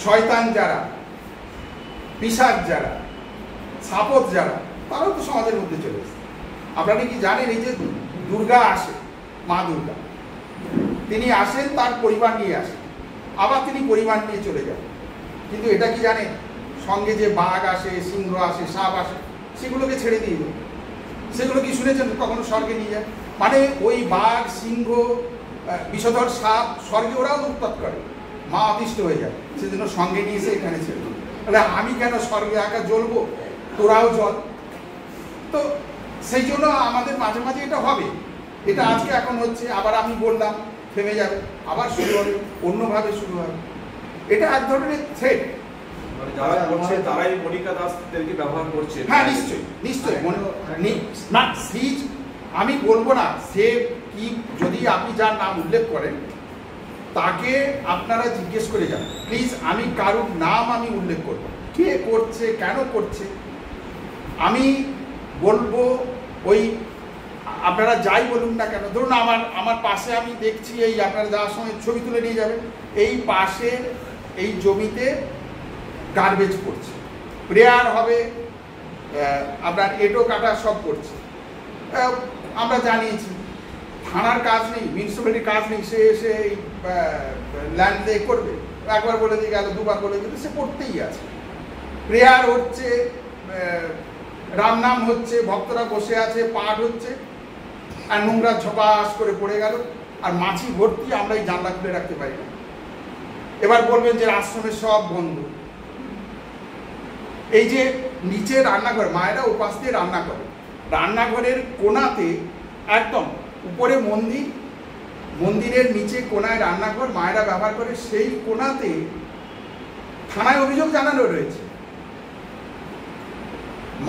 শয়তান যারা, পিশাচ যারা, সাপদ যারা, তারাও তো সমাজের মধ্যে চলে এসেছে। আপনারা কি জানেন এই যে দুর্গা আসে, মা দুর্গা, তিনি আসেন তার পরিবার নিয়ে আসেন, আবার তিনি পরিবার নিয়ে চলে যান। কিন্তু এটা কি জানেন সঙ্গে যে বাঘ আসে, সিংহ আসে, সাপ আসে, সেগুলোকে ছেড়ে দিয়ে দেন। সেগুলো কি শুনেছেন কখনো স্বর্গে নিয়ে যায়? মানে ওই বাঘ, সিংহ, বিষধর সাপ স্বর্গে ওরাও উৎপাত করে, মা অতিষ্ঠ হয়ে যায়, সেজন্য সঙ্গে নিয়ে এসে এখানে ছেড়ে দেয়। তাহলে আমি কেন স্বর্গে একা জ্বলবো, তোরাও জল। তো সেই জন্য আমাদের মাঝে মাঝে এটা হবে। এটা আজকে এখন হচ্ছে, আবার আমি বললাম থেমে যাবে, আবার শুরু হবে, অন্যভাবে শুরু হবে। এটা এক ধরনের থ্রেট। মানে যারা করছে তারাই মনিকা দাসদেরকে ব্যবহার করছে। হ্যাঁ নিশ্চয়ই নিশ্চয়ই না, আমি বলবো না সে কি, যদি আপনি যার নাম উল্লেখ করেন তাকে আপনারা জিজ্ঞেস করে যান প্লিজ। আমি কারোর নাম আমি উল্লেখ করবো, কে করছে, কেন করছে। আমি বলবো ওই আপনারা যাই বলুন না কেন, ধরুন আমার পাশে আমি দেখছি, এই আপনারা যাওয়ার সময় ছবি তুলে নিয়ে যাবেন, এই পাশে এই জমিতে গার্বেজ করছে, প্রেয়ার হবে, আপনার এটো কাটা সব করছে। আমরা জানিয়েছি থানার কাজ নেই, মিউনিসিপ্যালিটির কাজ নেই, সে এসে এই ল্যান্ড দিয়ে করবে। একবার বলে দিয়ে গেল, দুবার বলে দিল, সে করতেই আছে। প্রেয়ার হচ্ছে, রাম নাম হচ্ছে, ভক্তরা বসে আছে, পাঠ হচ্ছে, আর নোংরা ঝপাস করে পড়ে গেল, আর মাছি ভর্তি, আমরা এই জানলা খুলে রাখতে পারি না। এবার বলবেন যে আশ্রমের সব বন্ধ। এই যে নিচে রান্নাঘর, মায়েরা উপাস দিয়ে রান্না করে, রান্নাঘরের কোণাতে একদম উপরে মন্দির, মন্দিরের নিচে কোণায় রান্নাঘর মায়েরা ব্যবহার করে, সেই কোণাতে থানায় অভিযোগ জানানো রয়েছে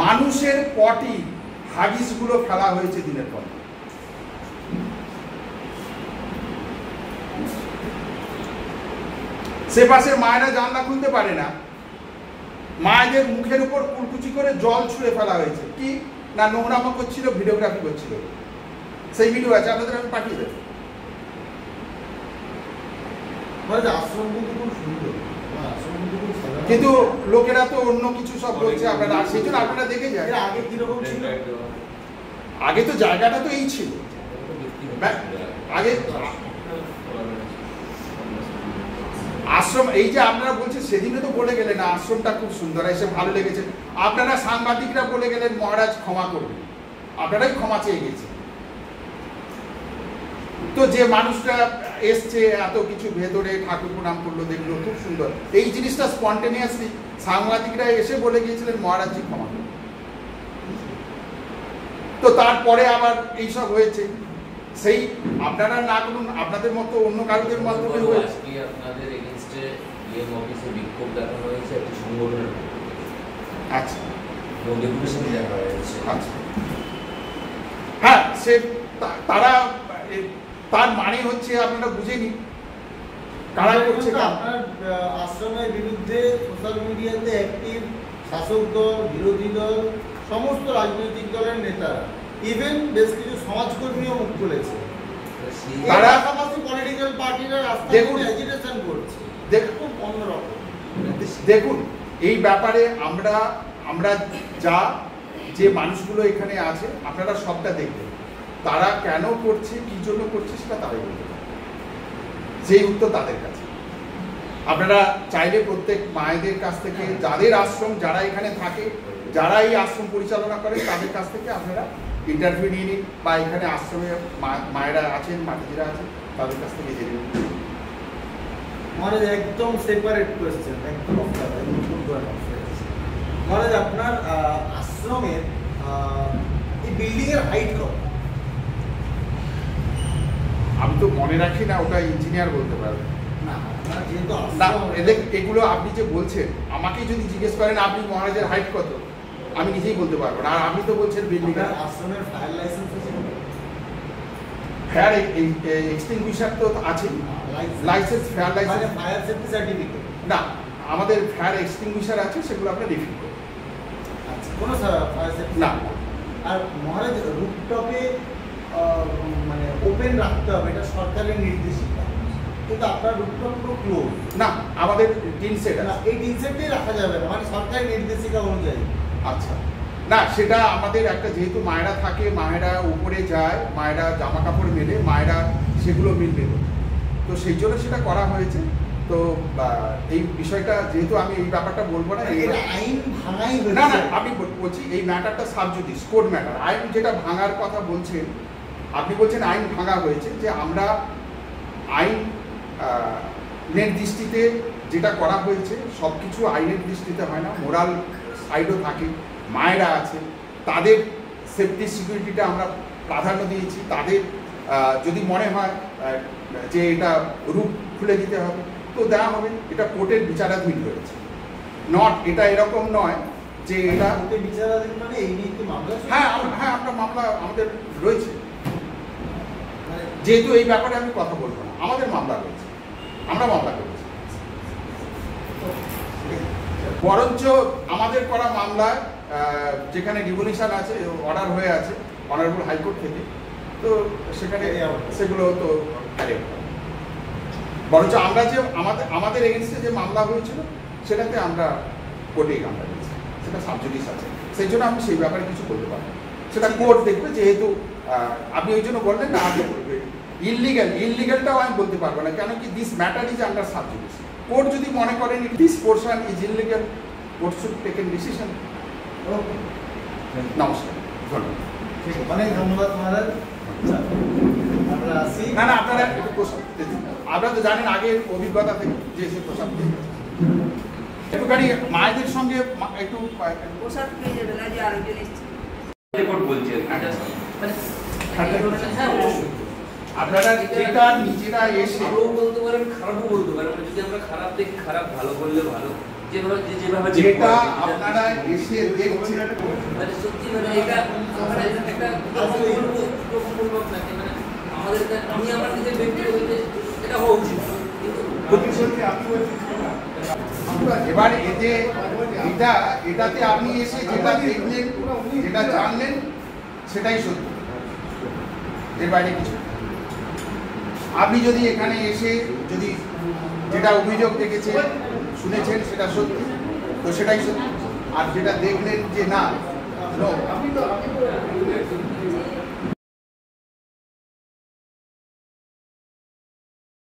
মানুষের পটি হাগিসগুলো ফেলা হয়েছে দিনের পর। সে পাশে মায়েরা জানলা খুলতে পারে না, মায়েদের মুখের উপর কুলকুচি করে জল ছুঁড়ে ফেলা হয়েছে। কি না নোংরামো করছিল, ভিডিওগ্রাফি করছিল, সেই ভিডিও আছে, আপনাদের আমি পাঠিয়ে দেবো। আশ্রম কিন্তু খুব সুন্দর, কিন্তু লোকেরা তো অন্য কিছু সব বলছে, আপনারা সেই জন্য আপনারা দেখে যান। আগে কিরকম ছিল? আগে তো জায়গাটা তো এই ছিল, আগে আশ্রম, এই যে আপনারা বলছেন সেদিনে তো বলে গেলেন আশ্রমটা খুব সুন্দর, এসে ভালো লেগেছে। আপনারা সাংবাদিকরা বলে গেলেন মহারাজ ক্ষমা করবেন, আপনারাই ক্ষমা চেয়ে গেছেন। তো যে মানুষটা এসছে এত কিছু ভেতরে ঠাকুর প্রণাম করলো, দেখলো খুব সুন্দর। এই জিনিসটা স্পন্টেনিয়াসলি সাংবাদিকরা এসে বলে গিয়েছিলেন মহারাজজি ক্ষমা করুন। তো তারপরে আবার এইসব হয়েছে, সেই আপনারা না করুন, আপনাদের মতো অন্য কারোদের মাধ্যমে হয়েছে। আজকে আপনাদের এগেইনস্টে ডিএম অফিসে বিক্ষোভ দেখানো হয়েছে একটি সংগঠনের পক্ষ থেকে। আচ্ছা এবং ডেপুটেশন দেওয়া হয়েছে। আচ্ছা, হ্যাঁ, সে তারা তার মানে হচ্ছে আপনারা বুঝে নিন কারা করছে। আপনার আশ্রমের বিরুদ্ধে সোশ্যাল মিডিয়াতে অ্যাক্টিভ শাসক দল, বিরোধী দল, সমস্ত রাজনৈতিক দলের নেতারা, ইভেন বেশ কিছু সমাজকর্মীও মুখ খুলেছে। তারা পাশাপাশি পলিটিক্যাল পার্টিরা রাস্তায় দেখুন, এজিটেশন করছে। দেখুন অন্যরকম। দেখুন এই ব্যাপারে আমরা যা যে মানুষগুলো এখানে আছে আপনারা সবটা দেখবেন, তারা কেন করছে, কি জন্য করছে সেটা তারাই বলতে পারে, সেই উত্তর তাদের কাছে। আপনারা চাইলে প্রত্যেক মায়েদের কাছ থেকে, যাদের আশ্রম, যারা এখানে থাকে, যারা এই আশ্রম পরিচালনা করে, তাদের কাছ থেকে আপনারা ইন্টারভিউ নিয়ে নিন, বা এখানে আশ্রমে মায়েরা আছেন, মাতাজিরা আছেন, তাদের কাছ থেকে জেনে নিন। মহারাজ একদম সেপারেট কোয়েশ্চেন, একদম মহারাজ আপনার আশ্রমের এই বিল্ডিং এর হাইট কত? আমি তো মনে রাখি না, ওটা ইঞ্জিনিয়ার বলতে পারবে। না, আপনার যেহেতু না, আশ্রম, এগুলো আপনি যে বলছেন, আমাকে যদি জিজ্ঞেস করেন আপনি মহারাজের হাইট কত, আমি নিজেই বলতে পারবো না। আর আপনি তো বলছেন বিল্ডিং আপনার আশ্রমের ফায়ার লাইসেন্স আছে? ফায়ার এক্সটিংগুইশার তো আছে, licence, fire licence, fire safety certificate? না, আমাদের ফায়ার এক্সটিংগুইশার আছে, সেগুলো আপনি রিফিল করুন। আচ্ছা, কোনো ফায়ার সেফটি না। আর মহারাজ রুফটপে মানে ওপেন রাখতে হবে, এটা সরকারের নির্দেশিকা, কিন্তু আপনার রুফটপ পুরো ক্লোজ। না, আমাদের টিন সেট না, আছে। এই টিন সেটটাই রাখা যাবে না, মানে সরকারের নির্দেশিকা অনুযায়ী। আচ্ছা, না, সেটা আমাদের একটা, যেহেতু মায়েরা থাকে, মায়েরা উপরে যায়, মায়েরা জামা কাপড় মেলে, মায়েরা সেগুলো মিলবে, তো সেই জন্য সেটা করা হয়েছে। তো এই বিষয়টা যেহেতু আমি এই ব্যাপারটা বলবো না, এটা আইন ভাঙাই হয়েছে। না, আমি বলছি এই ম্যাটারটা সাবজুডিস, কোর্ট ম্যাটার। আইন যেটা ভাঙার কথা বলছেন, আপনি বলছেন আইন ভাঙা হয়েছে, যে আমরা আইন দৃষ্টিতে যেটা করা হয়েছে, সব কিছু আইনের দৃষ্টিতে হয় না, মোরাল সাইডও থাকে, মায়েরা আছে, তাদের সেফটি সিকিউরিটিটা আমরা প্রাধান্য দিয়েছি। তাদের যদি মনে হয় যে এটা রূপ খুলে দিতে হবে, তো দেওয়া হবে, এটা কোর্টের বিচারাধীন রয়েছে। নট, এটা এরকম নয় যে এটা বিচারাধীন, মানে এই নিয়ে কি মামলা? হ্যাঁ, আমরা মামলা আমাদের রয়েছে, যেহেতু এই ব্যাপারে আমি কথা বলবো না, আমাদের মামলা রয়েছে, আমরা মামলা করেছি। বরঞ্চ আমাদের করা মামলায় যেখানে ডিভলিউশন আছে, অর্ডার হয়ে আছে অনারেবল হাইকোর্ট থেকে, তো সেখানে সেগুলো তো বরঞ্চ আমরা যে আমাদের এগেনস্টে যে মামলা হয়েছিল, সেটাতে আমরা কোর্টেই আমরা দিয়েছি, সেটা সাবজুডিস আছে, সেই জন্য আমি সেই ব্যাপারে কিছু বলতে পারবো, সেটা কোর্ট দেখবে। যেহেতু আপনি ওই জন্য বললেন না, আগে বলবে ইললিগালটাও আমি বলতে পারবো না, কেন কি this matter is under sub judice. Court যদি মনে করেন this portion is illegal, court should taken decision. নমস্কার, ধন্যবাদ। অনেক ধন্যবাদ মহারাজ। আমরা আসি। না, আপনারা একটু প্রসাদ দিন, আপনারা তো জানেন আগের অভিজ্ঞতা থেকে যে এসে প্রসাদ দিন, একটুখানি মায়েদের সঙ্গে একটু প্রসাদ পেয়ে যাবে না, যে আরেকজন এসছে বলছে আপনারা যেটা নিজেরা এসে ভালো বলতে পারেন, খারাপও বলতে পারেন। যদি আমরা খারাপ দেখি, খারাপ, ভালো বললে ভালো, যেভাবে যেটা আপনারা এসে দেখছেন, মানে সত্যি, মানে এটা আমরা একটা পূর্বক থাকে, মানে আমাদের, আমি আমার নিজের ব্যক্তিগত এটা হওয়া উচিত, এবার এটাতে আপনি এসে যেটা দেখলেন, যেটা জানলেন, সেটাই সত্যি, এর বাইরে কিছু। আপনি যদি এখানে এসে যদি যেটা অভিযোগ দেখেছেন, শুনেছেন, সেটা সত্যি, তো সেটাই সত্যি। আর যেটা দেখলেন যে না,